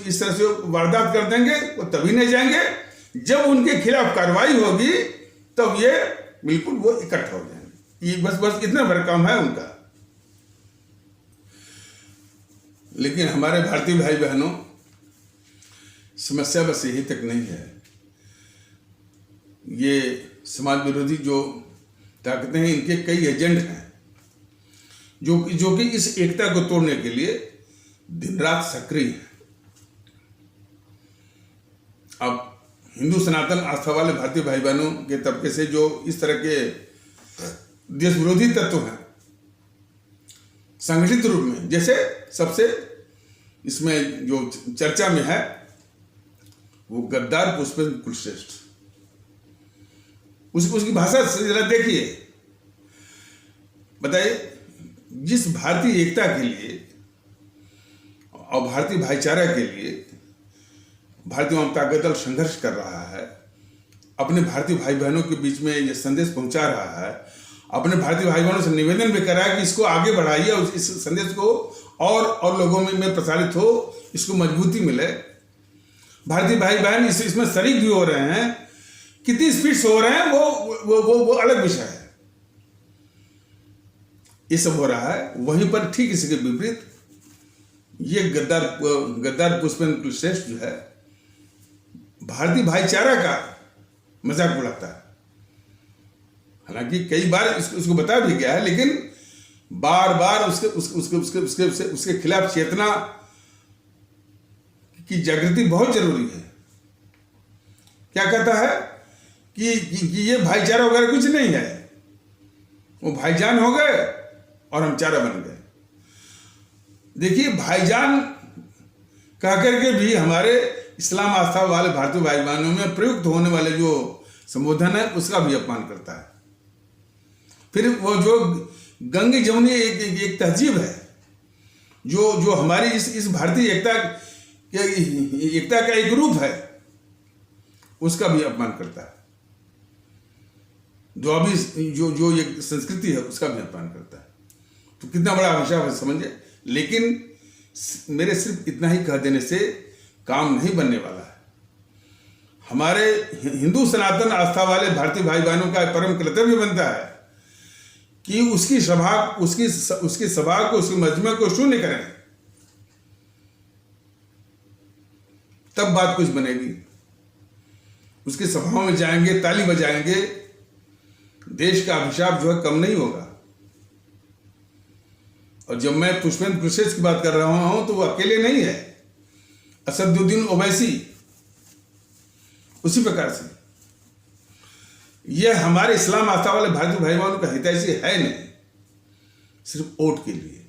इस तरह से वारदात कर देंगे, वो तभी नहीं जाएंगे जब उनके खिलाफ कार्रवाई होगी, तब ये बिल्कुल वो इकट्ठा हो जाएंगे। ये बस इतना बड़ा काम है उनका। लेकिन हमारे भारतीय भाई बहनों, समस्या बस यही तक नहीं है। ये समाज विरोधी जो ताकतें हैं, इनके कई एजेंट हैं जो कि इस एकता को तोड़ने के लिए दिन रात सक्रिय हैं। अब हिंदू सनातन आस्था वाले भारतीय भाई बहनों के तबके से जो इस तरह के देश विरोधी तत्व हैं संगठित रूप में, जैसे सबसे इसमें जो चर्चा में है वो गद्दार पुष्पेंद्र कुलश्रेष्ठ। उसकी भाषा जरा देखिए, बताइए, जिस भारतीय एकता के लिए और भारतीय भाईचारा के लिए भारतीय जनता दल संघर्ष कर रहा है, अपने भारतीय भाई बहनों के बीच में ये संदेश पहुंचा रहा है, अपने भारतीय भाई बहनों से निवेदन भी कर रहा है कि इसको आगे बढ़ाइए और इस संदेश को और लोगों में प्रसारित हो, इसको मजबूती मिले। भारतीय भाई बहन इसमें शरीक भी हो रहे हैं। कितनी स्पीड से हो रहे हैं वो अलग विषय है। ये सब हो रहा है। वहीं पर ठीक इसी के विपरीत ये गद्दार पुष्पेंद्र कुलश्रेष्ठ जो है भारतीय भाईचारा का मजाक उड़ाता है। हालांकि कई बार इसको बता भी गया है, लेकिन बार बार उसके खिलाफ चेतना की जागृति बहुत जरूरी है। क्या कहता है कि ये भाईचारा वगैरह कुछ नहीं है, वो भाईजान हो गए और हम चारा बन गए। देखिए, भाईजान कह करके भी हमारे इस्लाम आस्था वाले भारतीय भाई बहनों में प्रयुक्त होने वाले जो संबोधन है उसका भी अपमान करता है। फिर वो जो गंगे जमुनी एक तहजीब है जो हमारी इस भारतीय एकता का एक रूप है, उसका भी अपमान करता है। जो अभी जो ये संस्कृति है उसका भी अपमान करता है। तो कितना बड़ा अभिशाप है समझे। लेकिन मेरे सिर्फ इतना ही कह देने से काम नहीं बनने वाला है। हमारे हिंदू सनातन आस्था वाले भारतीय भाई बहनों का परम कर्तव्य बनता है कि उसकी सभा को, उसके मजमे को शून्य करें, तब बात कुछ बनेगी। उसकी सभाओं में जाएंगे, ताली बजाएंगे, देश का अभिशाप जो है कम नहीं होगा। और जब मैं पुष्पेंद्र कुलश्रेष्ठ की बात कर रहा हूं तो वो अकेले नहीं है, असदुद्दीन ओवैसी उसी प्रकार से। यह हमारे इस्लाम आस्था वाले भारतीय भाई बहनों का हितैषी है नहीं, सिर्फ वोट के लिए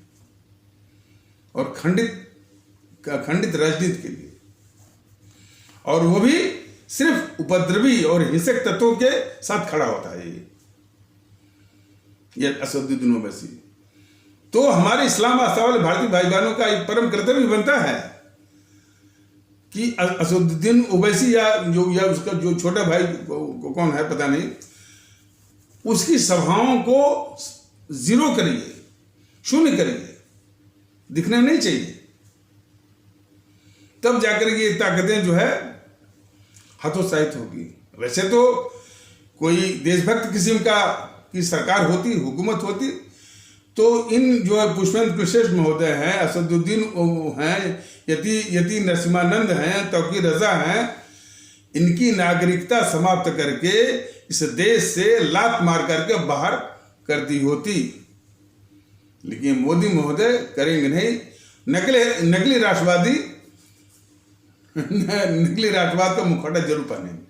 और खंडित राजनीति के लिए, और वो भी सिर्फ उपद्रवी और हिंसक तत्वों के साथ खड़ा होता है ये असदुद्दीन ओवैसी। तो हमारे इस्लाम आस्था वाले भारतीय भाई बहनों का एक परम कर्तव्य बनता है कि असदुद्दीन ओवैसी या उसका जो छोटा भाई कौन है पता नहीं, उसकी सभाओं को जीरो करिए, शून्य करिए, दिखने नहीं चाहिए। तब जाकर ये ताकतें जो है हतोत्साहित होगी। वैसे तो कोई देशभक्त किस्म की सरकार होती, हुकूमत होती, तो इन जो पुष्पेंद्र कुलश्रेष्ठ महोदय हैं, असदुद्दीन हैं, यति नरसिम्हानंद हैं, तौकीर रजा हैं, इनकी नागरिकता समाप्त करके इस देश से लात मार करके बाहर कर दी होती। लेकिन मोदी महोदय करेंगे नहीं। नकली राष्ट्रवाद का मुखौटा जरूर पहनेंगे।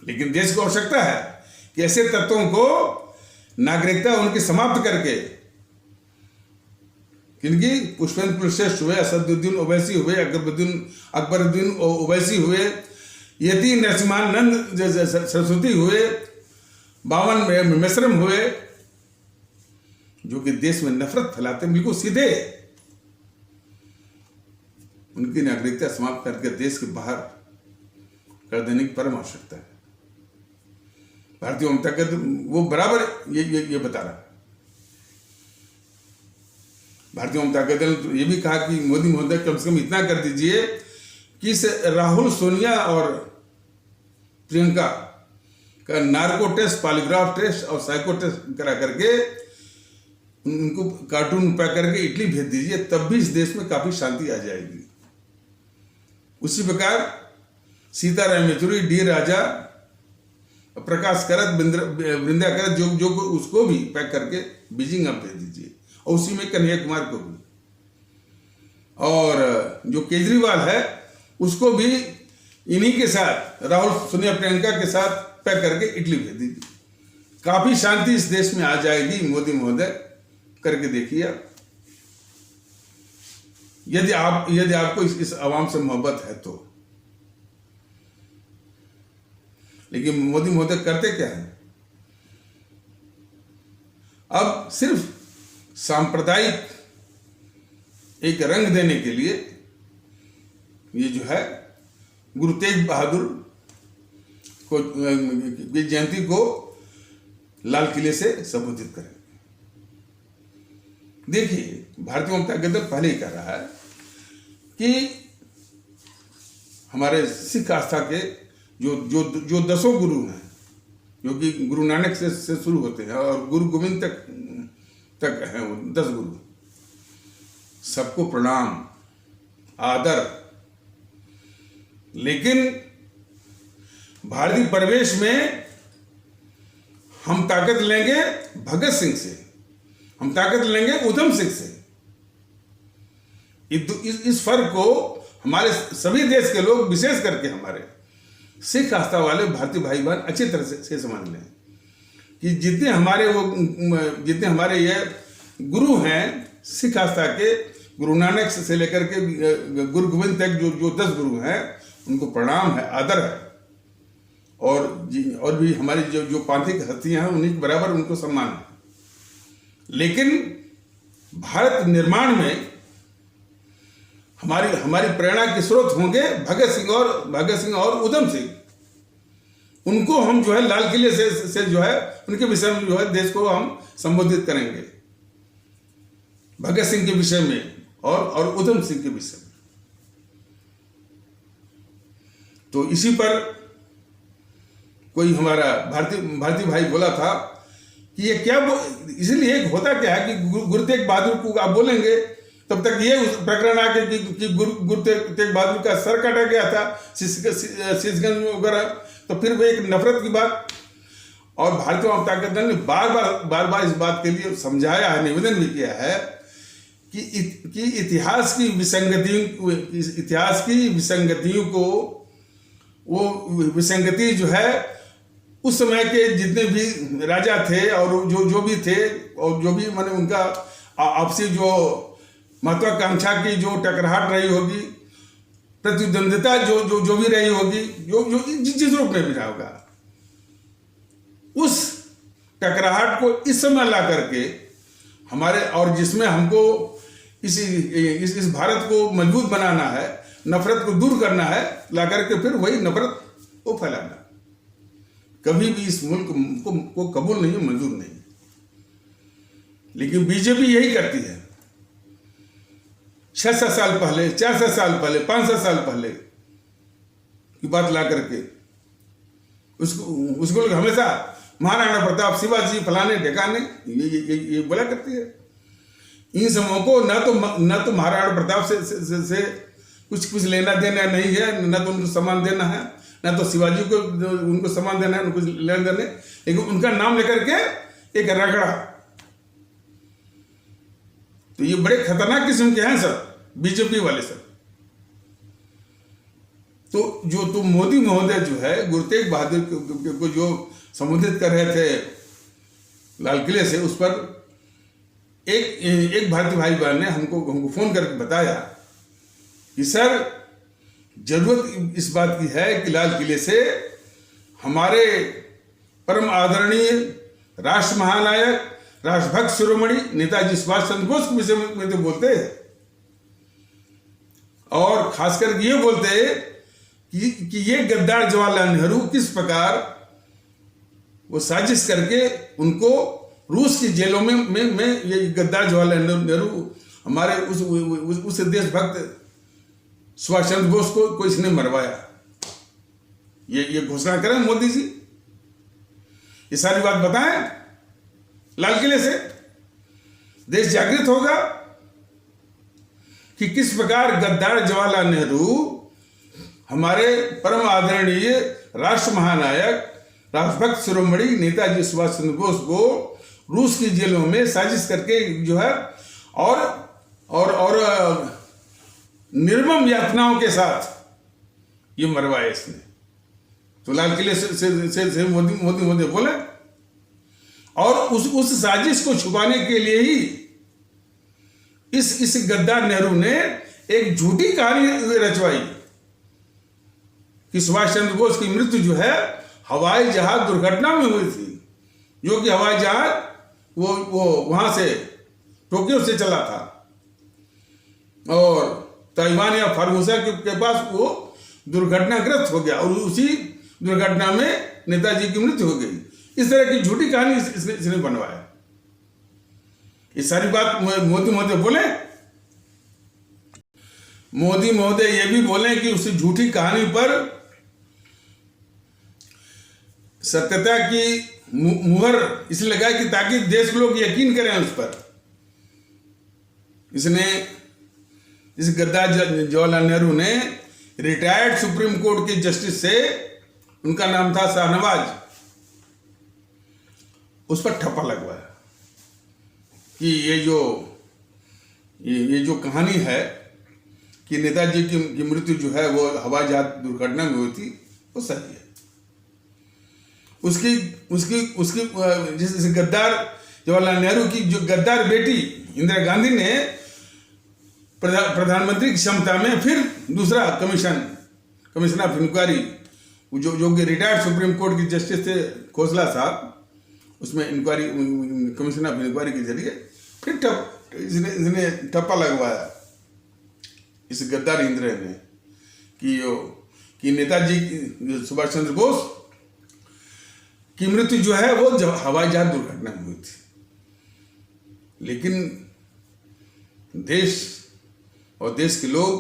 लेकिन देश को आवश्यकता है कि ऐसे तत्वों को नागरिकता उनकी समाप्त करके, किनकी, पुष्पेंद्र कुलश्रेष्ठ हुए, असदुद्दीन ओवैसी हुए, अकबरुद्दीन ओवैसी हुए, यति नरसिम्हानंद सरस्वती हुए, बावन मेश्रम हुए, जो कि देश में नफरत फैलाते, बिल्कुल सीधे, उनकी नागरिकता समाप्त करके देश के बाहर कर देने की परम आवश्यकता है। भारतीय जनता दल वो बराबर ये बता रहा है। भारतीय जनता दल ये भी कहा कि मोदी महोदय कम से कम इतना कर दीजिए कि इस राहुल, सोनिया और प्रियंका का नार्को टेस्ट, पॉलीग्राफ टेस्ट और साइको टेस्ट करा करके उनको कार्टून पैक करके इटली भेज दीजिए, तब भी इस देश में काफी शांति आ जाएगी। उसी प्रकार सीताराम येचुरी, डी राजा, प्रकाश करत, वृंदा करत, जो उसको भी पैक करके बीजिंग आप भेज दीजिए, और उसी में कन्हैया कुमार को भी, और जो केजरीवाल है उसको भी इन्हीं के साथ, राहुल, सोनिया, प्रियंका के साथ पैक करके इटली भेज दीजिए। काफी शांति इस देश में आ जाएगी। मोदी महोदय करके देखिए आप। यदि आपको इस आवाम से मोहब्बत है तो। लेकिन मोदी महोदय करते क्या है? अब सिर्फ सांप्रदायिक एक रंग देने के लिए ये जो है गुरु तेग बहादुर को की जयंती को लाल किले से संबोधित करें। देखिए, भारतीय जनता दल पहले ही कह रहा है कि हमारे सिख आस्था के जो 10 गुरु हैं, जो कि गुरु नानक से शुरू होते हैं और गुरु गोविंद तक हैं, वो 10 गुरु, सबको प्रणाम आदर। लेकिन भारतीय परिवेश में हम ताकत लेंगे भगत सिंह से, हम ताकत लेंगे उधम सिंह से। इस फर्क को हमारे सभी देश के लोग, विशेष करके हमारे सिख आस्था वाले भारतीय भाई बहन अच्छी तरह से समझ लें कि जितने हमारे ये गुरु हैं सिख आस्था के, गुरु नानक से लेकर के गुरु गोविंद तक जो 10 गुरु हैं, उनको प्रणाम है, आदर है। और भी हमारी जो पांथिक हस्तियां हैं, उन्हीं के बराबर उनको सम्मान है। लेकिन भारत निर्माण में हमारी प्रेरणा के स्रोत होंगे भगत सिंह और उधम सिंह। उनको हम जो है लाल किले से जो है उनके विषय में जो है देश को हम संबोधित करेंगे, भगत सिंह के विषय में और उधम सिंह के विषय में। तो इसी पर कोई हमारा भारतीय भाई बोला था कि ये क्या, इसलिए होता क्या है कि गुरु तेग बहादुर को आप बोलेंगे तब तक ये प्रकरण आके कि गुरु तेग बहादुर का सर काटा गया था शीशगंज वगैरह, तो फिर वो एक नफरत की बात। और भारतीय जनता दल ने बार बार इस बात के लिए समझाया है, निवेदन भी किया है कि इतिहास की विसंगतियों को, वो विसंगति जो है उस समय के जितने भी राजा थे और जो भी थे और जो भी माने उनका आपसी जो महत्वाकांक्षा की जो टकराहट रही होगी, प्रतिद्वंदिता जो भी रही होगी, जो जिस रूप में भी रहा होगा, उस टकराहट को इस समय ला करके हमारे, और जिसमें हमको इस भारत को मजबूत बनाना है, नफरत को दूर करना है, ला करके फिर वही नफरत को फैलाना कभी भी इस मुल्क को कबूल नहीं, मंजूर नहीं। लेकिन बीजेपी यही करती है। 6-7 साल पहले, 4-7 साल पहले, 5-7 साल पहले की बात ला करके उसको लोग हमेशा महाराणा प्रताप, शिवाजी, फलाने ढेकाने ये बोला करती है। इन समूहों को न तो महाराणा प्रताप से कुछ लेना देना नहीं है, न तो उनको सम्मान देना है, न तो शिवाजी को उनको सम्मान देना है, उनको लेना देना, लेकिन उनका नाम लेकर के एक रगड़ा। तो ये बड़े खतरनाक किस्म के हैं सर, बीजेपी वाले सर। तो मोदी महोदय जो है गुरु तेग बहादुर को जो संबोधित कर रहे थे लाल किले से, उस पर एक भारतीय भाई बहन ने हमको फोन करके बताया कि सर जरूरत इस बात की है कि लाल किले से हमारे परम आदरणीय राष्ट्र महानायक, राष्ट्रभक्त शिरोमणि नेताजी सुभाष चंद्र बोस के विषय में तो बोलते हैं, और खासकर ये बोलते हैं कि ये गद्दार जवाहरलाल नेहरू किस प्रकार वो साजिश करके उनको रूस की जेलों में ये गद्दार जवाहरलाल नेहरू हमारे उस देशभक्त सुभाष चंद्र बोस को इसने मरवाया। ये घोषणा करें मोदी जी, ये सारी बात बताएं लाल किले से, देश जागृत होगा कि किस प्रकार गद्दार जवाहरलाल नेहरू हमारे परम आदरणीय राष्ट्र महानायक, राष्ट्रभक्त शिरोमणि नेताजी सुभाष चंद्र बोस को रूस की जेलों में साजिश करके जो है और निर्मम यातनाओं के साथ ये मरवाया इसने। तो लाल किले से मोदी बोले, और उस साजिश को छुपाने के लिए ही इस गद्दार नेहरू ने एक झूठी कहानी रचवाई कि सुभाष चंद्र बोस की मृत्यु जो है हवाई जहाज दुर्घटना में हुई थी, जो कि हवाई जहाज वो वहां से टोक्यो से चला था और ताइवान या फार्मोसा के पास वो दुर्घटनाग्रस्त हो गया और उसी दुर्घटना में नेताजी की मृत्यु हो गई। इस तरह की झूठी कहानी इसने बनवाया। ये सारी बात मोदी महोदय बोले, मोदी महोदय ये भी बोले कि उस झूठी कहानी पर सत्यता की मुहर इसलिए लगाई कि ताकि देश के लोग यकीन करें उस पर। इसने इस गद्दार जवाहरलाल नेहरू ने रिटायर्ड सुप्रीम कोर्ट के जस्टिस से, उनका नाम था शाहनवाज, उस पर ठप्पा लगवाया कि ये जो कहानी है कि नेताजी की मृत्यु जो है वो हवाई जहाज दुर्घटना में हुई थी, वो सही है। उसकी जिस गद्दार जवाहरलाल नेहरू की जो गद्दार बेटी इंदिरा गांधी ने प्रधानमंत्री की क्षमता में फिर दूसरा कमिश्नर ऑफ इंक्वायरी, जो कि रिटायर्ड सुप्रीम कोर्ट के जस्टिस थे खोसला साहब, उसमें इंक्वायरी कमिश्नर ऑफ इंक्वायरी के जरिए फिर इसने ठप्पा लगवाया इस गद्दार इंदिरा ने कि नेताजी सुभाष चंद्र बोस की मृत्यु जो है वो हवाई जहाज दुर्घटना में हुई थी। लेकिन देश और देश के लोग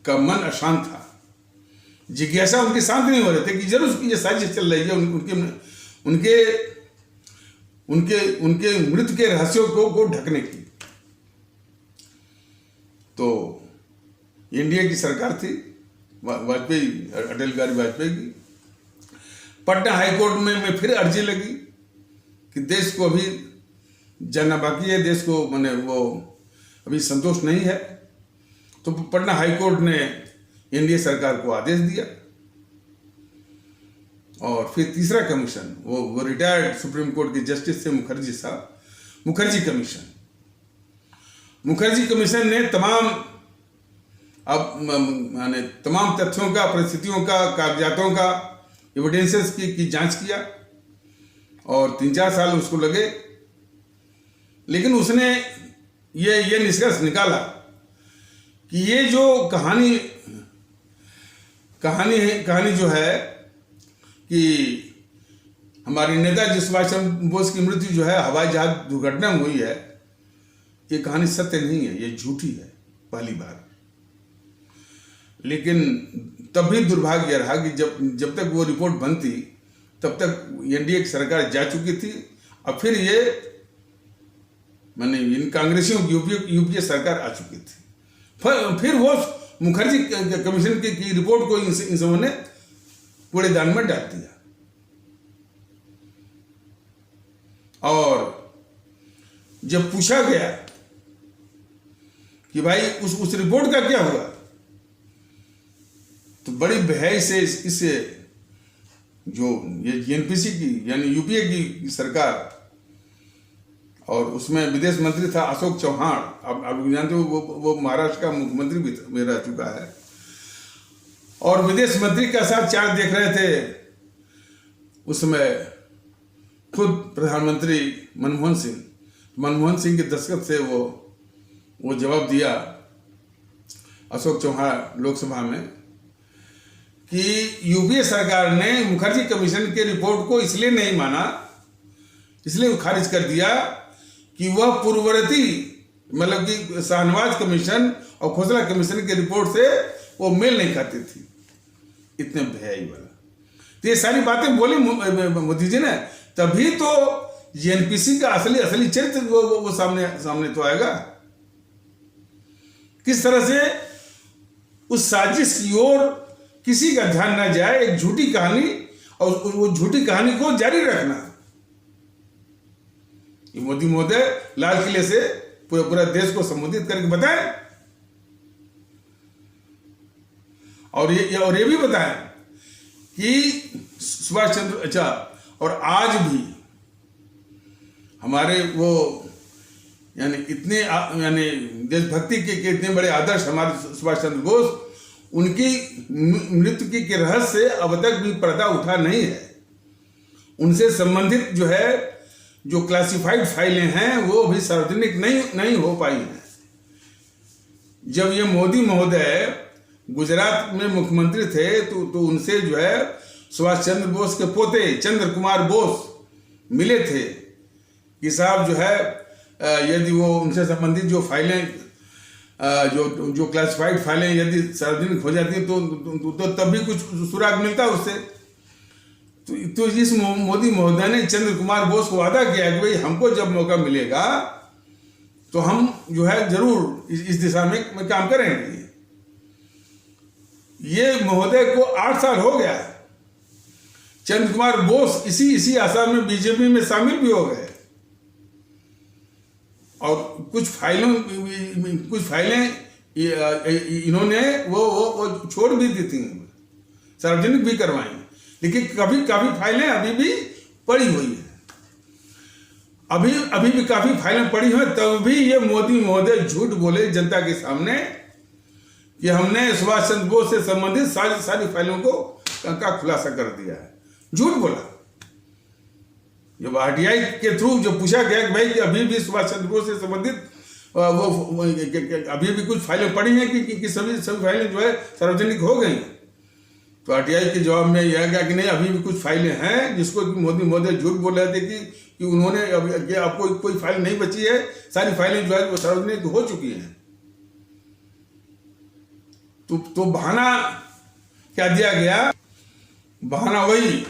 का मन अशांत था, जिज्ञासा उनके शांत नहीं हो रहे थे कि जरूर उसकी साजिश चल रही है उनके मृत्यु के रहस्यों को ढकने की। तो एनडीए की सरकार थी वाजपेयी, अटल बिहारी वाजपेयी की। पटना हाईकोर्ट में फिर अर्जी लगी कि देश को अभी जानना बाकी है, देश को माने वो अभी संतोष नहीं है। तो पटना हाईकोर्ट ने एनडीए सरकार को आदेश दिया और फिर तीसरा कमीशन, वो रिटायर्ड सुप्रीम कोर्ट के जस्टिस थे मुखर्जी साहब, मुखर्जी कमीशन ने तमाम तथ्यों का, परिस्थितियों का, कागजातों का, एविडेंसेस की जांच किया और 3-4 साल उसको लगे। लेकिन उसने ये निष्कर्ष निकाला कि ये जो कहानी जो है कि हमारे नेताजी सुभाष चंद्र बोस की मृत्यु जो है हवाई जहाज दुर्घटना में हुई है, ये कहानी सत्य नहीं है, ये झूठी है पहली बार। लेकिन तब भी दुर्भाग्य रहा कि जब तक वो रिपोर्ट बनती तब तक एनडीए की सरकार जा चुकी थी और फिर ये इन कांग्रेसियों की यूपीए सरकार आ चुकी थी। फिर वो मुखर्जी कमीशन की रिपोर्ट को इन सबों ने कूड़ेदान में डाल दिया। और जब पूछा गया कि भाई उस रिपोर्ट का क्या हुआ, तो बड़ी बेहयाई से इस जो ये एनपीसी की यानी यूपीए की सरकार, और उसमें विदेश मंत्री था अशोक चौहान, आप जानते हो वो महाराष्ट्र का मुख्यमंत्री भी रह चुका है, और विदेश मंत्री का साथ चार्ज देख रहे थे उसमें खुद प्रधानमंत्री मनमोहन सिंह के दस्तखत से वो जवाब दिया अशोक चौहान लोकसभा में कि यूपीए सरकार ने मुखर्जी कमीशन के रिपोर्ट को इसलिए नहीं माना, इसलिए खारिज कर दिया कि वह पूर्ववर्ती मतलब कि शाहनवाज कमीशन और खोसला कमीशन के रिपोर्ट से वो मेल नहीं खाती थी। इतने बेहयाई वाला तो ये सारी बातें बोली मोदी जी ने, तभी तो एनपीसी का असली चरित्र वो सामने तो आएगा। किस तरह से उस साजिश की ओर किसी का ध्यान ना जाए, एक झूठी कहानी, और वो झूठी कहानी को जारी रखना। ये मोदी महोदय लाल किले से पूरा देश को संबोधित करके बताएं और ये भी बताएं कि सुभाष चंद्र और आज भी हमारे वो यानी देशभक्ति के इतने बड़े आदर्श हमारे सुभाष चंद्र बोस, उनकी मृत्यु के रहस्य से अब तक भी पर्दा उठा नहीं है। उनसे संबंधित जो है जो क्लासिफाइड फाइलें हैं वो अभी सार्वजनिक नहीं हो पाई हैं। जब ये मोदी महोदय गुजरात में मुख्यमंत्री थे तो उनसे जो है सुभाष चंद्र बोस के पोते चंद्र कुमार बोस मिले थे कि साहब जो है यदि वो उनसे संबंधित जो फाइलें जो क्लासिफाइड फाइलें यदि सार्वजनिक हो जाती तो तब भी कुछ सुराग मिलता उससे। तो इस मोदी महोदय ने चंद्र कुमार बोस को वादा किया कि भाई हमको जब मौका मिलेगा तो हम जो है जरूर इस दिशा में काम करेंगे। ये महोदय को 8 साल हो गया। चंद्र कुमार बोस इसी आशा में बीजेपी में शामिल भी हो गए और कुछ फाइलें इन्होंने वो छोड़ भी दी थी, सार्वजनिक भी करवाई, लेकिन काफी फाइलें अभी भी पड़ी हुई है। अभी भी काफी फाइलें पड़ी हुई, तब भी ये मोदी महोदय झूठ बोले जनता के सामने कि हमने सुभाष चंद्र बोस से संबंधित सारी फाइलों का खुलासा कर दिया है। झूठ बोला। जब आरटीआई के थ्रू जब पूछा गया कि भाई कि अभी भी सुभाष चंद्र बोस से संबंधित वो अभी भी कुछ फाइलें पड़ी हैं कि सभी फाइलें जो है सार्वजनिक हो गई, तो आरटीआई के जवाब में यह गया कि नहीं, अभी भी कुछ फाइलें हैं जिसको मोदी महोदय झूठ बोल रहे थे कि उन्होंने अभी आपको कोई फाइल नहीं बची है, सारी फाइलें जो है वो सार्वजनिक हो चुकी हैं। तो बहाना क्या दिया गया? बहाना वही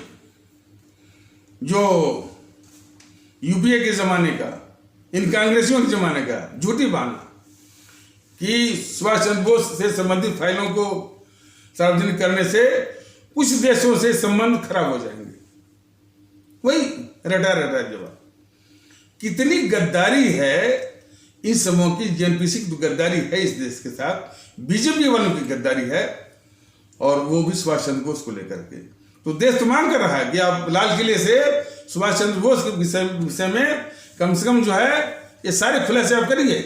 जो यूपीए के जमाने का, इन कांग्रेसियों के जमाने का झूठी बहाना कि सुभाष चंद्र बोस से संबंधित फाइलों को सार्वजनिक करने से कुछ देशों से संबंध खराब हो जाएंगे। वही रटा जवाब। कितनी गद्दारी है इन समूहों की, जेएनपीसी की गद्दारी है इस देश के साथ, बीजेपी वालों की गद्दारी है, और वो भी सुभाष चंद्र बोस को लेकर के। तो देश तो मांग कर रहा है कि आप लाल किले से सुभाष चंद्र बोस के विषय में कम से कम जो है ये सारे खुलासे आप करिए,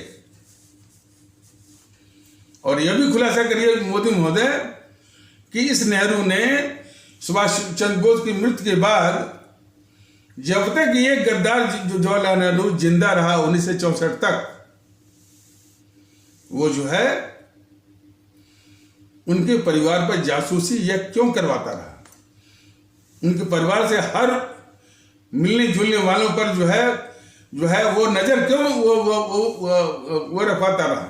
और यह भी खुलासा करिए मोदी महोदय कि इस नेहरू ने सुभाष चंद्र बोस की मृत्यु के बाद जब तक ये गद्दार जवाहरलाल नेहरू जिंदा रहा 1964 तक, वो जो है उनके परिवार पर जासूसी यह क्यों करवाता रहा, उनके परिवार से हर मिलने जुलने वालों पर जो है वो नजर क्यों वो रखवाता रहा।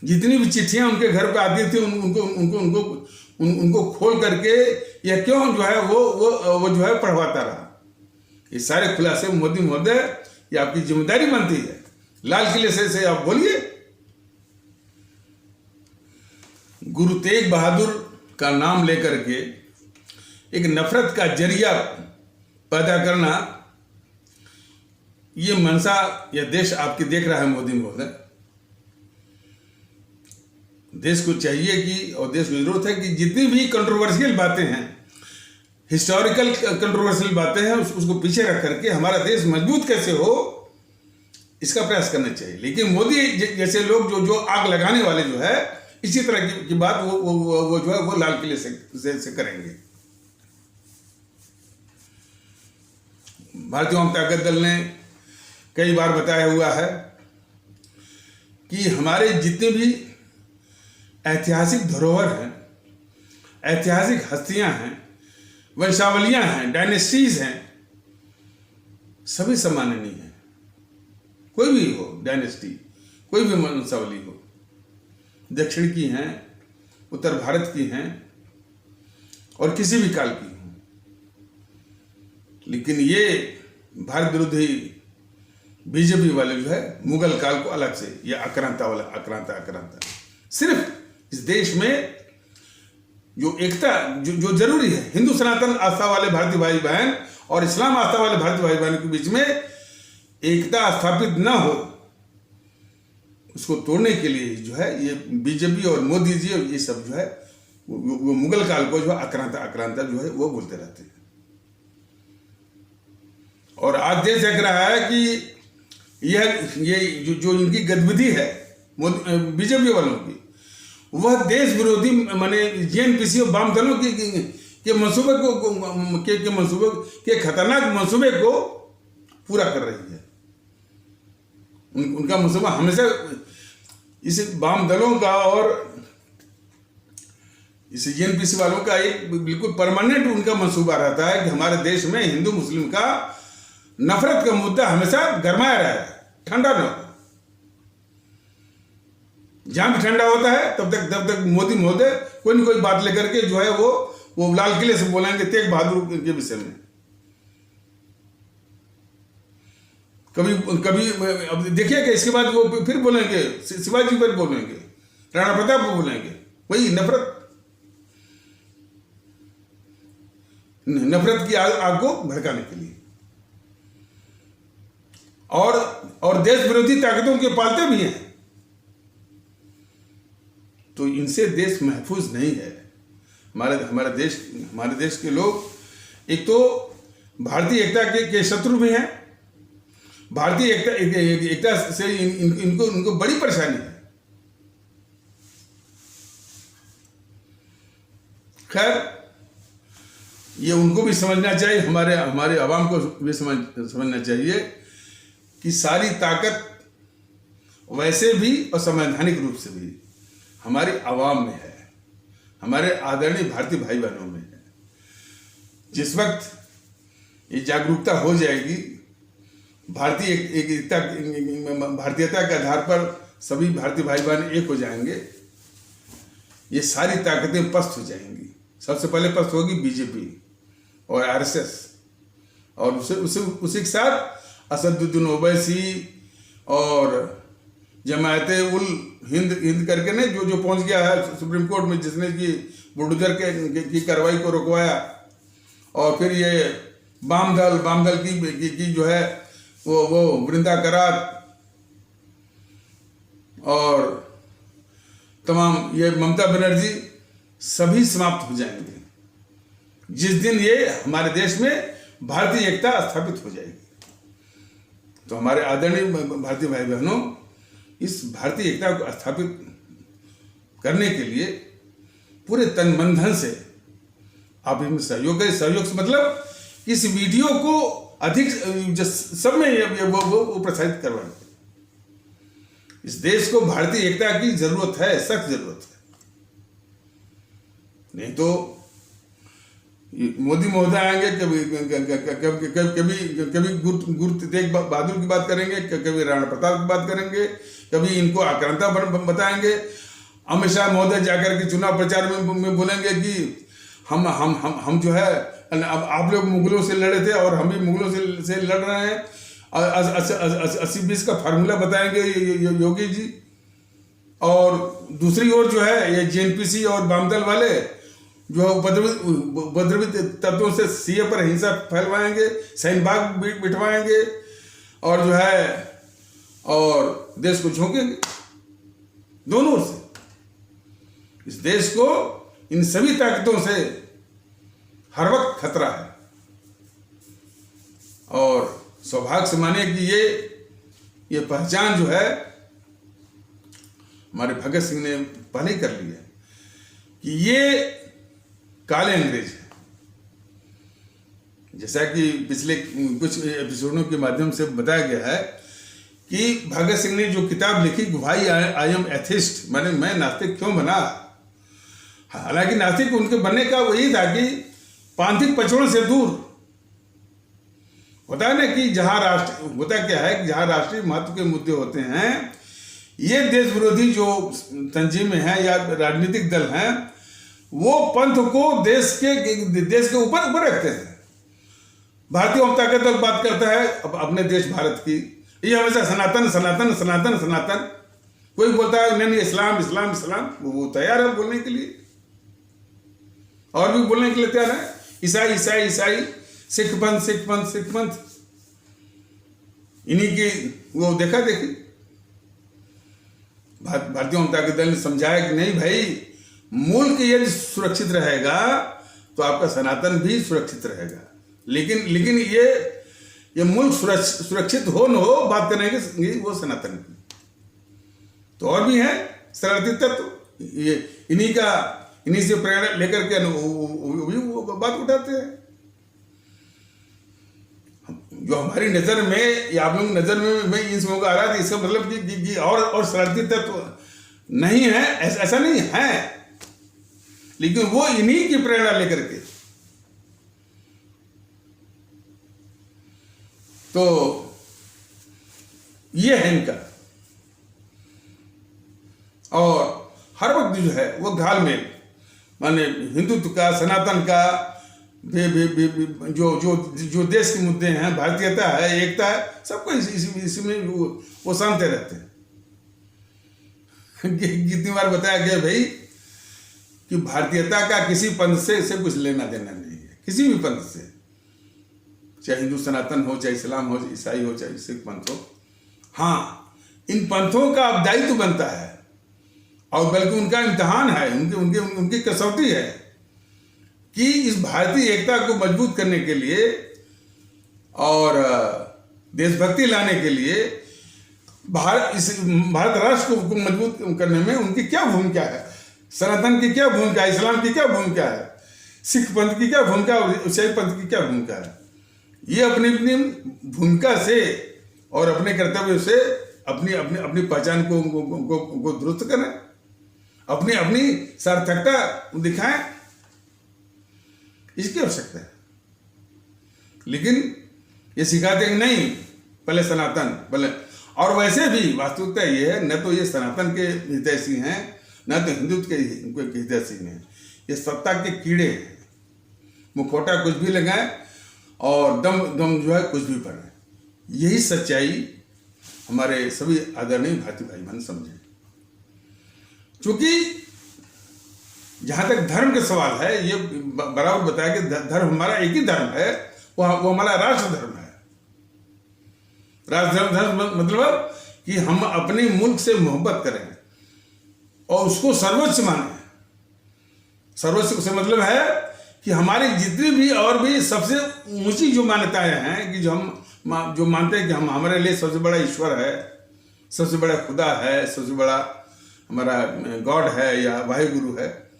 जितनी भी चिट्ठियां उनके घर पे आती थी उनको खोल करके यह क्यों जो है वो जो है पढ़वाता रहा। ये सारे खुलासे मोदी महोदय, ये आपकी जिम्मेदारी बनती है। लाल किले से आप बोलिए। गुरु तेग बहादुर का नाम लेकर के एक नफरत का जरिया पैदा करना, ये मनसा यह देश आपकी देख रहा है मोदी महोदय। देश को चाहिए कि, और देश को जरूरत है कि जितनी भी कंट्रोवर्शियल बातें हैं, हिस्टोरिकल कंट्रोवर्शियल बातें हैं, उसको पीछे रख करके हमारा देश मजबूत कैसे हो इसका प्रयास करना चाहिए। लेकिन मोदी जैसे लोग जो आग लगाने वाले जो है, इसी तरह की बात वो जो है वो लाल किले से करेंगे। भारतीय जनता दल ने कई बार बताया हुआ है कि हमारे जितने भी ऐतिहासिक धरोहर हैं, ऐतिहासिक हस्तियां हैं, वंशावलियां हैं, डायनेस्टीज हैं, सभी सामान्य नहीं है। कोई भी हो डायनेस्टी, कोई भी वंशावली हो, दक्षिण की हैं, उत्तर भारत की हैं, और किसी भी काल की हो, लेकिन ये भारत विरोधी बीजेपी वाले जो है मुगल काल को अलग से, ये आक्रांता सिर्फ इस देश में जो एकता जो जरूरी है, हिंदू सनातन आस्था वाले भारतीय भाई बहन और इस्लाम आस्था वाले भारतीय भाई बहन के बीच में एकता स्थापित ना हो, उसको तोड़ने के लिए जो है ये बीजेपी और मोदी जी और ये सब जो है वो मुगल काल को जो आक्रांता जो है वो बोलते रहते हैं। और आज देश देख रहा है कि ये जो इनकी गतिविधि है बीजेपी वालों की, वह देश विरोधी माने जेएनपीसी और वाम दलों के मंसूबे को के खतरनाक मंसूबे को पूरा कर रही है। उनका मंसूबा हमेशा इस वाम दलों का और इस जेएनपीसी वालों का एक बिल्कुल परमानेंट उनका मंसूबा रहता है कि हमारे देश में हिंदू मुस्लिम का नफरत का मुद्दा हमेशा गरमाया रहे, ठंडा न हो। जहां भी ठंडा होता है तब तक मोदी महोदय कोई न कोई बात लेकर के जो है वो लाल किले से बोलेंगे तेग बहादुर के विषय में। कभी अब देखिए कि इसके बाद वो फिर बोलेंगे शिवाजी पर बोलेंगे, राणा प्रताप पर बोलेंगे, वही नफरत की आग को भड़काने के लिए। और देश विरोधी ताकतों के पालते भी हैं, तो इनसे देश महफूज नहीं है। हमारे देश के लोग एक तो भारतीय एकता के शत्रु भी हैं। भारतीय एकता से इनको बड़ी परेशानी है। खैर, ये उनको भी समझना चाहिए, हमारे आवाम को भी समझना चाहिए कि सारी ताकत वैसे भी और संवैधानिक रूप से भी हमारी आवाम में है, हमारे आदरणीय भारतीय भाई बहनों में है। जिस वक्त ये जागरूकता हो जाएगी, भारतीयता के आधार पर सभी भारतीय भाई बहन एक हो जाएंगे, ये सारी ताकतें पस्त हो जाएंगी। सबसे पहले पस्त होगी बीजेपी और आरएसएस, और उसी के साथ असदुद्दीन ओवैसी और जमायते उल हिंद करके ने जो पहुंच गया है सुप्रीम कोर्ट में, जिसने कि बुलडोजर की कार्रवाई को रुकवाया। और फिर ये वाम दल की जो है वो वृंदा करात और तमाम ये ममता बनर्जी सभी समाप्त हो जाएंगे जिस दिन ये हमारे देश में भारतीय एकता स्थापित हो जाएगी। तो हमारे आदरणीय भारतीय भाई बहनों, इस भारतीय एकता को स्थापित करने के लिए पूरे तन मन धन से आप इसमें सहयोग करें। सहयोग से मतलब इस वीडियो को अधिक सब में वो प्रसारित करवाएं। इस देश को भारतीय एकता की जरूरत है, सख्त जरूरत है। नहीं तो मोदी महोदय आएंगे, कभी गुरु तेग बहादुर की बात करेंगे, कभी राणा प्रताप की बात करेंगे, कभी इनको आक्रांता बताएंगे। अमित शाह महोदय जाकर के चुनाव प्रचार में बोलेंगे कि हम जो है, अब आप लोग मुगलों से लड़े थे और हम भी मुगलों से लड़ रहे हैं। 80-20 का फार्मूला बताएंगे योगी जी। और दूसरी ओर जो है ये जेएनपीसी और वामदल वाले जो उपद्रवित तत्वों से सीए पर हिंसा फैलवाएंगे, शाहीन बाग बिठवाएंगे और जो है और देश को झोंकेंगे दोनों ओर से। इस देश को इन सभी ताकतों से हर वक्त खतरा है। और सौभाग्य से माने कि ये पहचान जो है हमारे भगत सिंह ने पहले ही कर ली है कि ये काले अंग्रेज है। जैसा कि पिछले कुछ एपिसोडों के माध्यम से बताया गया है कि भगत सिंह ने जो किताब लिखी, भाई आई एम एथिस्ट, माने मैं नास्तिक क्यों बना। हालांकि नास्तिक उनके बनने का वही था कि पांथिक पचड़ों से दूर होता है ना, कि जहां होता क्या है कि जहां राष्ट्रीय महत्व के मुद्दे होते हैं, ये देश विरोधी जो तंजीमें हैं या राजनीतिक दल हैं, वो पंथ को देश के ऊपर रखते हैं। भारतीय जनता का दल बात करता है अपने देश भारत की, ये हमेशा सनातन सनातन सनातन सनातन। कोई बोलता है नहीं इस्लाम इस्लाम इस्लाम, वो तैयार है बोलने के लिए, और भी बोलने के लिए तैयार है। ईसाई ईसाई ईसाई, सिख पंथ सिख पंथ सिख पंथ, इन्हीं की वो देखा देखी। भारतीय जनता दल ने समझाया कि नहीं भाई, मुल्क यदि सुरक्षित रहेगा तो आपका सनातन भी सुरक्षित रहेगा। लेकिन ये मुल्क सुरक्षित हो न हो, बात करेंगे वो सनातन की। तो और भी है शरारती तत्व, ये इन्हीं से प्रेरणा लेकर के वो बात उठाते हैं। जो हमारी नजर में या आप लोगों की नजर में मैं इन समूहों का आ रहा था, इसका मतलब कि और शरारती तत्व नहीं है, ऐसा नहीं है, लेकिन वो इन्हीं की प्रेरणा लेकर के तो ये है इनका। और हर वक्त जो है वो घालमेल, माने हिंदुत्व का, सनातन का, जो देश के मुद्दे हैं, भारतीयता है, एकता है, सबको इसमें वो शांत रहते हैं। कितनी बार बताया गया भाई कि भारतीयता का किसी पंथ से कुछ लेना देना नहीं है, किसी भी पंथ से, चाहे हिंदू सनातन हो, चाहे इस्लाम हो, ईसाई हो, चाहे सिख पंथ हो। हाँ, इन पंथों का अब दायित्व बनता है और बल्कि उनका इम्तिहान है, उनकी कसौटी है कि इस भारतीय एकता को मजबूत करने के लिए और देशभक्ति लाने के लिए भारत राष्ट्र को मजबूत करने में उनकी क्या भूमिका है, सनातन की क्या भूमिका है, इस्लाम की क्या भूमिका है, सिख पंथ की क्या भूमिका है, ईसाई पंथ की क्या भूमिका है। ये अपनी अपनी भूमिका से और अपने कर्तव्य से अपनी पहचान को दुरुस्त करें, अपनी सार्थकता दिखाएं, इसकी आवश्यकता है। लेकिन ये सिखाते हैं नहीं, पहले सनातन पहले। और वैसे भी वास्तविकता ये है, न तो ये सनातन के हितैषी हैं, न तो हिंदुत्व के हितैषी हैं, ये सत्ता के कीड़े हैं। मुखौटा कुछ भी लगाए और दम जो है कुछ भी पड़े। यही सच्चाई हमारे सभी आदरणीय भारतीय भाई बहन समझे। क्योंकि जहां तक धर्म का सवाल है, ये बराबर बताया कि धर्म हमारा एक ही धर्म है, वो हमारा राष्ट्र धर्म है। राष्ट्र धर्म मतलब कि हम अपने मुल्क से मोहब्बत करें और उसको सर्वोच्च माने। सर्वोच्च से मतलब है कि हमारी जितनी भी और भी सबसे ऊंची जो मान्यताएं हैं, कि जो मानते हैं कि हम हमारे लिए सबसे बड़ा ईश्वर है, सबसे बड़ा खुदा है, सबसे बड़ा हमारा गॉड है या वाहिगुरु है,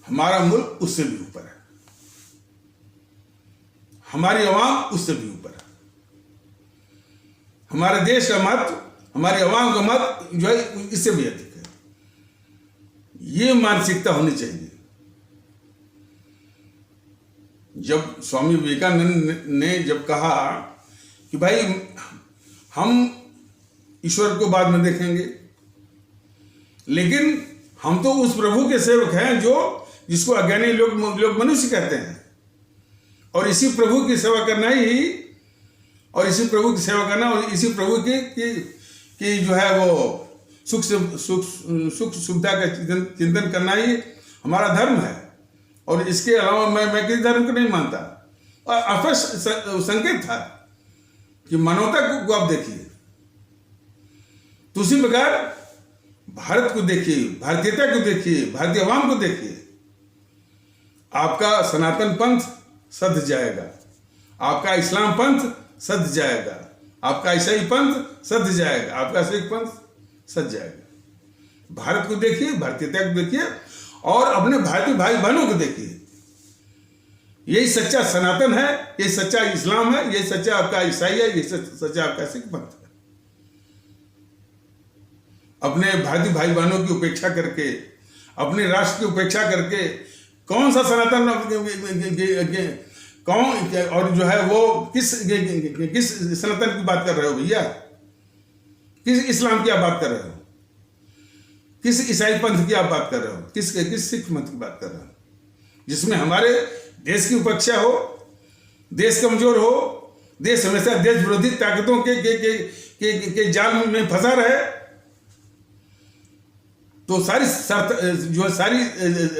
हमारा मुल्क उससे भी ऊपर है, हमारी अवाम उससे भी ऊपर है, हमारे देश का मत, हमारी अवाम का मत जो है इससे भी अधिक है। ये मानसिकता होनी चाहिए। जब स्वामी विवेकानंद ने जब कहा कि भाई हम ईश्वर को बाद में देखेंगे, लेकिन हम तो उस प्रभु के सेवक हैं जिसको अज्ञानी लोग मनुष्य कहते हैं, और इसी प्रभु की सेवा करना ही, और इसी प्रभु की सेवा करना और इसी प्रभु की जो है वो सुख सुविधा का चिंतन करना ही हमारा धर्म है। और इसके अलावा मैं किसी धर्म को नहीं मानता। और संकेत था कि मानवता को आप देखिए, तो उसी प्रकार भारत को देखिए, भारतीयता को देखिए, भारतीय अवाम को देखिए। आपका सनातन पंथ सध जाएगा, आपका इस्लाम पंथ सध जाएगा, आपका ईसाई पंथ सध जाएगा, आपका सिख पंथ सध जाएगा। भारत को देखिए, भारतीयता को देखिए और अपने भारतीय भाई बहनों को देखिए। यही सच्चा सनातन है, यही सच्चा इस्लाम है, यही सच्चा आपका ईसाई है, यही सच्चा आपका सिख पंथ है। अपने भारतीय भाई बहनों की उपेक्षा करके, अपने राष्ट्र की उपेक्षा करके कौन सा सनातन कौन, और जो है वो किस सनातन की बात कर रहे हो भैया? किस इस्लाम की आप बात कर रहे हो? किस ईसाई पंथ की आप बात कर रहे हो? किस सिख पंथ की बात कर रहे हो? जिसमें हमारे देश की उपेक्षा हो, देश कमजोर हो, देश हमेशा देश विरोधी ताकतों के जाल में फंसा रहे, तो सारी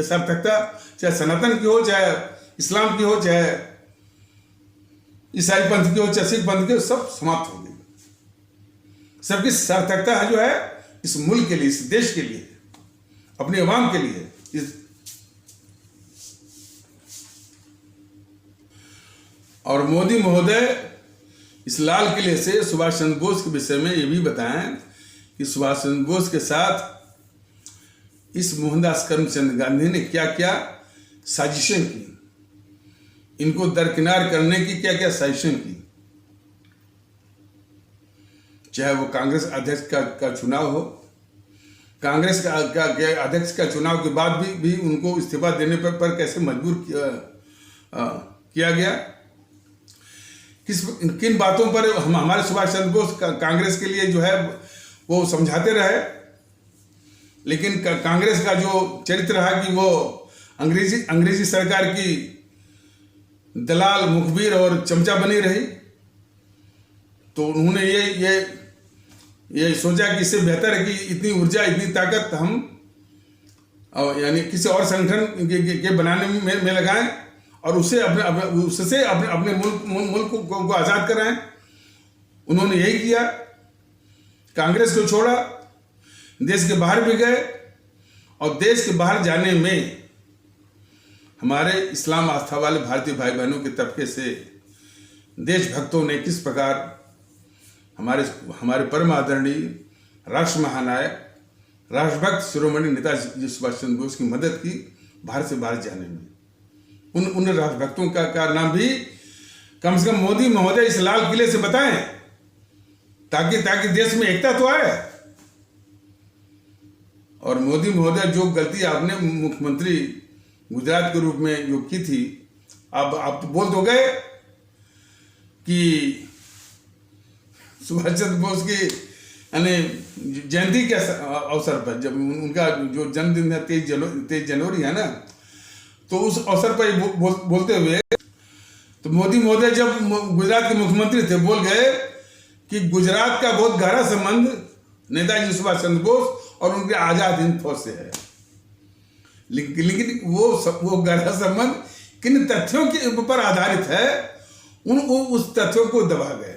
सार्थकता चाहे सनातन की हो, चाहे इस्लाम की हो, चाहे ईसाई पंथ की हो, चाहे सिख पंथ की हो, सब समाप्त हो गई। सबकी सार्थकता जो है इस मुल्क के लिए, इस देश के लिए, अपनी अवाम के लिए। और मोदी महोदय इस लाल किले से सुभाष चंद्र बोस के विषय में ये भी बताएं कि सुभाष चंद्र बोस के साथ इस मोहनदास करमचंद गांधी ने क्या क्या साजिशें की, इनको दरकिनार करने की क्या क्या साजिशें की। चाहे वो कांग्रेस अध्यक्ष का चुनाव हो, कांग्रेस का अध्यक्ष का चुनाव के बाद भी उनको इस्तीफा देने पर कैसे मजबूर किया गया, किन बातों पर हमारे सुभाष चंद्र बोस कांग्रेस के लिए जो है वो समझाते रहे, लेकिन कांग्रेस का जो चरित्र रहा कि वो अंग्रेजी सरकार की दलाल, मुखबिर और चमचा बनी रही, तो उन्होंने ये सोचा कि इससे बेहतर है कि इतनी ऊर्जा, इतनी ताकत हम यानी किसी और संगठन के बनाने में लगाएं और उससे अपने मुल्क को आज़ाद कराएं। उन्होंने यही किया, कांग्रेस को छोड़ा, देश के बाहर भी गए, और देश के बाहर जाने में हमारे इस्लाम आस्था वाले भारतीय भाई बहनों के तबके से देशभक्तों ने किस प्रकार हमारे परम आदरणीय राष्ट्र महानायक, राष्ट्रभक्त शिरोमणि नेताजी सुभाष चंद्र बोस की मदद की भारत से बाहर जाने में। उन राष्ट्रभक्तों का नाम भी कम से कम मोदी महोदय इस लाल किले से बताएं, ताकि देश में एकता तो आए। और मोदी महोदय, जो गलती आपने मुख्यमंत्री गुजरात के रूप में जो की थी, अब आप तो बोल तो गए कि सुभाष चंद्र बोस की यानी जयंती के अवसर पर, जब उनका जो जन्मदिन है 23 जनवरी है ना, तो उस अवसर पर बोलते हुए तो मोदी महोदय जब गुजरात के मुख्यमंत्री थे, बोल गए कि गुजरात का बहुत गहरा संबंध नेताजी सुभाष चंद्र बोस और उनके आजाद हिंद फौज से है। लेकिन वो गहरा संबंध किन तथ्यों के ऊपर आधारित है, उस तथ्यों को दबा गए।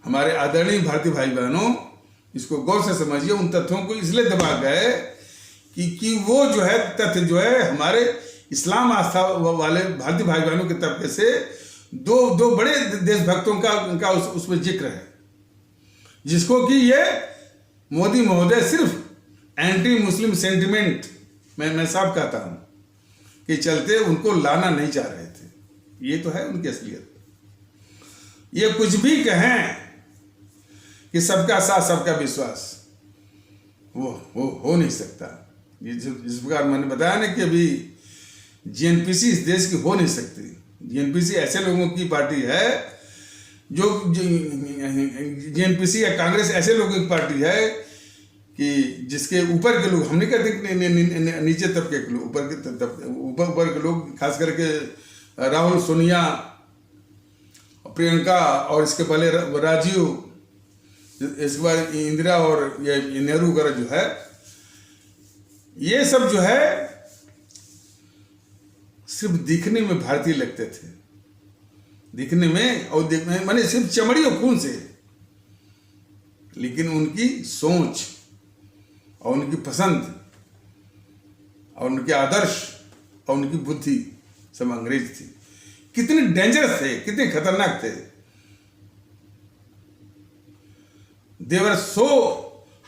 हमारे आदरणीय भारतीय भाई बहनों, इसको गौर से समझिए, उन तथ्यों को इसलिए दबा गए कि वो जो है तथ्य जो है हमारे इस्लाम आस्था वाले भारतीय भाई बहनों के तबके से दो बड़े देशभक्तों का उसमें जिक्र है, जिसको कि ये मोदी महोदय सिर्फ एंटी मुस्लिम सेंटिमेंट मैं साफ कहता हूं कि चलते उनको लाना नहीं चाह रहे थे। ये तो है उनकी असलियत। ये कुछ भी कहें कि सबका साथ सबका विश्वास, वो हो नहीं सकता। ये जिस प्रकार मैंने बताया ना कि अभी जीएनपीसी इस देश की हो नहीं सकती। जीएनपीसी ऐसे लोगों की पार्टी है जो जीएनपीसी या कांग्रेस ऐसे लोगों की पार्टी है कि जिसके ऊपर के लोग, हम नहीं कहते नीचे तबके के लोग, ऊपर के लोग, खास करके राहुल, सोनिया, प्रियंका और इसके पहले राजीव, इसके बाद इंदिरा और ये नेहरू वगैरह जो है, ये सब जो है सिर्फ दिखने में भारतीय लगते थे, दिखने में और देखने में, माने सिर्फ चमड़ी और खून से, लेकिन उनकी सोच और उनकी पसंद और उनके आदर्श और उनकी बुद्धि सब अंग्रेज थी। कितने डेंजरस थे, कितने खतरनाक थे। They were so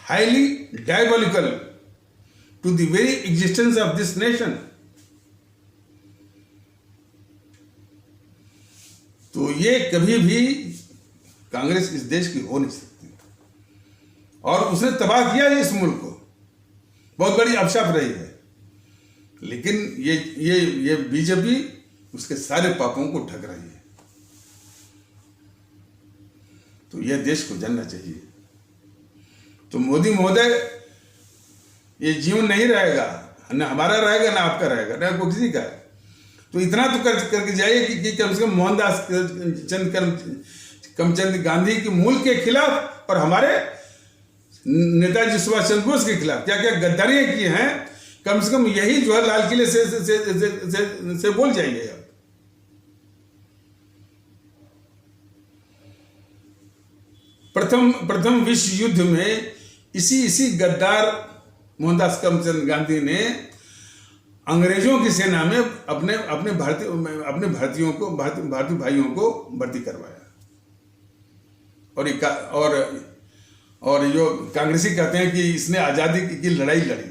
highly diabolical to the very existence of this nation. तो ये कभी भी कांग्रेस इस देश की हो नहीं सकती, और उसने तबाह किया है इस मुल्क को, बहुत बड़ी अभिशाप रही है। लेकिन ये बीजेपी उसके सारे पापों को ढक रही है। तो यह देश को जानना चाहिए। तो मोदी महोदय, ये जीवन नहीं रहेगा, न हमारा रहेगा, ना आपका रहेगा, ना कोई किसी का। तो इतना तो करके जाइए कि कम से कम मोहनदास करमचंद गांधी के मूल के खिलाफ और हमारे नेताजी सुभाष चंद्र बोस के खिलाफ क्या क्या गद्दारियां की हैं, कम से कम यही जो है लाल किले से बोल जाइए आप। प्रथम विश्व युद्ध में इसी गद्दार मोहनदास करमचंद गांधी ने अंग्रेजों की सेना में अपने भारतीय भाइयों को भर्ती करवाया। और जो कांग्रेसी कहते हैं कि इसने आजादी की लड़ाई लड़ी,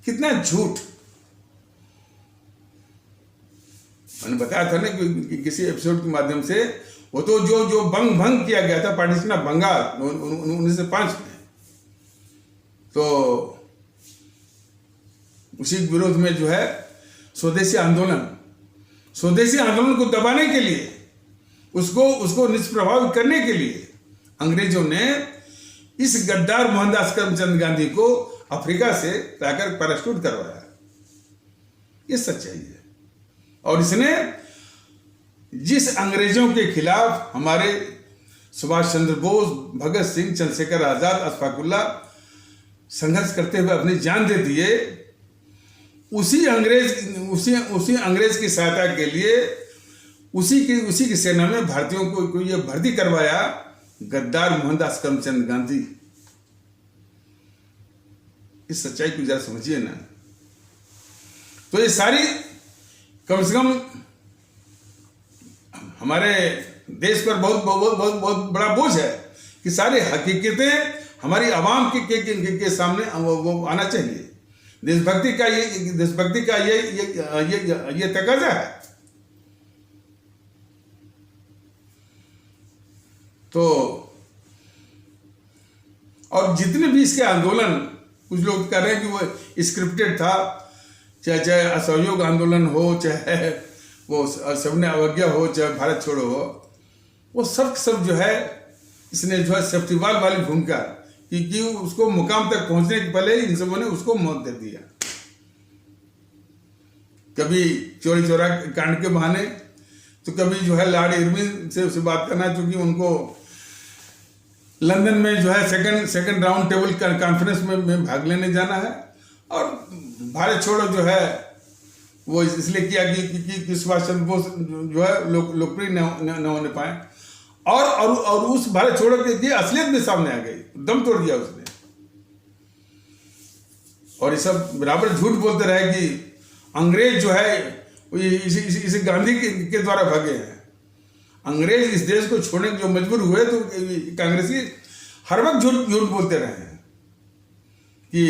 कितना झूठ। मैंने बताया था ना कि किसी एपिसोड के माध्यम से वो तो जो भंग किया गया था पार्टीशन ऑफ बंगाल 1905 में, तो उसी विरोध में जो है स्वदेशी आंदोलन को दबाने के लिए, उसको निष्प्रभावित करने के लिए अंग्रेजों ने इस गद्दार मोहनदास करमचंद गांधी को अफ्रीका से लाकर पैराशूट करवाया। ये सच्चाई है। और इसने जिस अंग्रेजों के खिलाफ हमारे सुभाष चंद्र बोस, भगत सिंह, चंद्रशेखर आजाद, अशफाक उल्लाह संघर्ष करते हुए अपनी जान दे दिए, उसी अंग्रेज की सहायता के लिए उसी की सेना में भारतीयों को ये भर्ती करवाया गद्दार मोहनदास करमचंद गांधी। इस सच्चाई को जरा समझिए ना। तो ये सारी कम से कम हमारे देश पर बहुत बड़ा बोझ है कि सारी हकीकतें हमारी आवाम के सामने वो आना चाहिए। देशभक्ति का ये तकाजा है। तो और जितने भी इसके आंदोलन, कुछ लोग कह रहे हैं कि वो स्क्रिप्टेड था, चाहे असहयोग आंदोलन हो, चाहे वो सबने अवज्ञा हो, चाहे भारत छोड़ो हो, वो सब जो है इसने जो है सेफ्टीवाल वाली भूमिका कि उसको मुकाम तक पहुंचने के पहले इन सबों ने उसको मौत दे दिया। कभी चोरी चोरा कांड के बहाने, तो कभी जो है लॉर्ड इरविन से उसे बात करना, क्योंकि उनको लंदन में जो है सेकंड राउंड टेबल कॉन्फ्रेंस में भाग लेने जाना है। और भारत छोड़ो जो है वो इसलिए किया कि सुभाष चंद्र बोस जो है लोकप्रिय न होने पाए। और उस भारत छोड़ो की असलियत में सामने आ गई, दम तोड़ दिया उसने। और ये सब बराबर झूठ बोलते रहे कि अंग्रेज जो है इसे गांधी के द्वारा भागे हैं। अंग्रेज इस देश को छोड़ने के जो मजबूर हुए, तो कांग्रेसी हर वक्त झूठ बोलते रहे हैं कि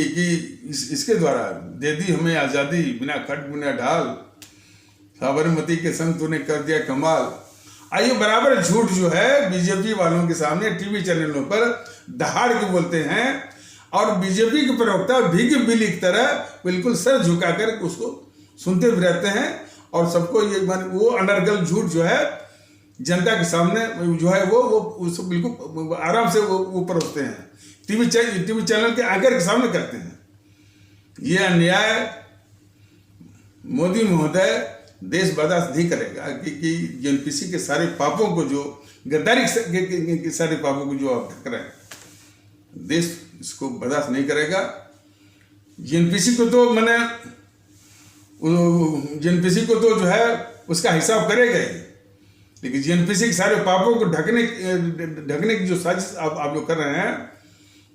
इसके द्वारा दे दी हमें आजादी, बिना खट बिना ढाल, साबरमती के संग तूने कर दिया कमाल। आइए बराबर झूठ जो है बीजेपी वालों के सामने टीवी चैनलों पर दहाड़ के बोलते हैं। और बीजेपी के प्रवक्ता भीगी बिल्ली की तरह बिल्कुल सर झुकाकर उसको सुनते भी रहते हैं। और सबको ये वो अनर्गल झूठ जो है जनता के सामने जो है वो उसको बिल्कुल आराम से वो परोसते हैं, टीवी चैनल के एंकर के सामने करते हैं। ये अन्याय मोदी महोदय देश बर्दाश्त नहीं करेगा कि जेएनपीसी के सारे पापों को, जो गद्दारी के सारे पापों को जो आप ढक रहे हैं, देश इसको बर्दाश्त नहीं करेगा। जेएनपीसी को तो जो है उसका हिसाब करेगा ही, लेकिन जेएनपीसी के सारे पापों को ढकने की जो साजिश आप लोग कर रहे हैं,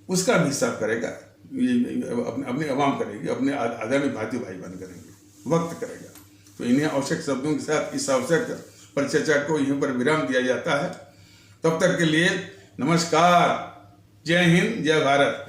उसका भी हिसाब करेगा। अपनी आवाम करेगी, अपने आदरणीय भारतीय भाई बहन करेंगे, वक्त करेगा। तो इन्हें आवश्यक शब्दों के साथ इस आवश्यक परिचर्चा को यहीं पर विराम दिया जाता है। तब तक के लिए नमस्कार, जय हिंद, जय भारत।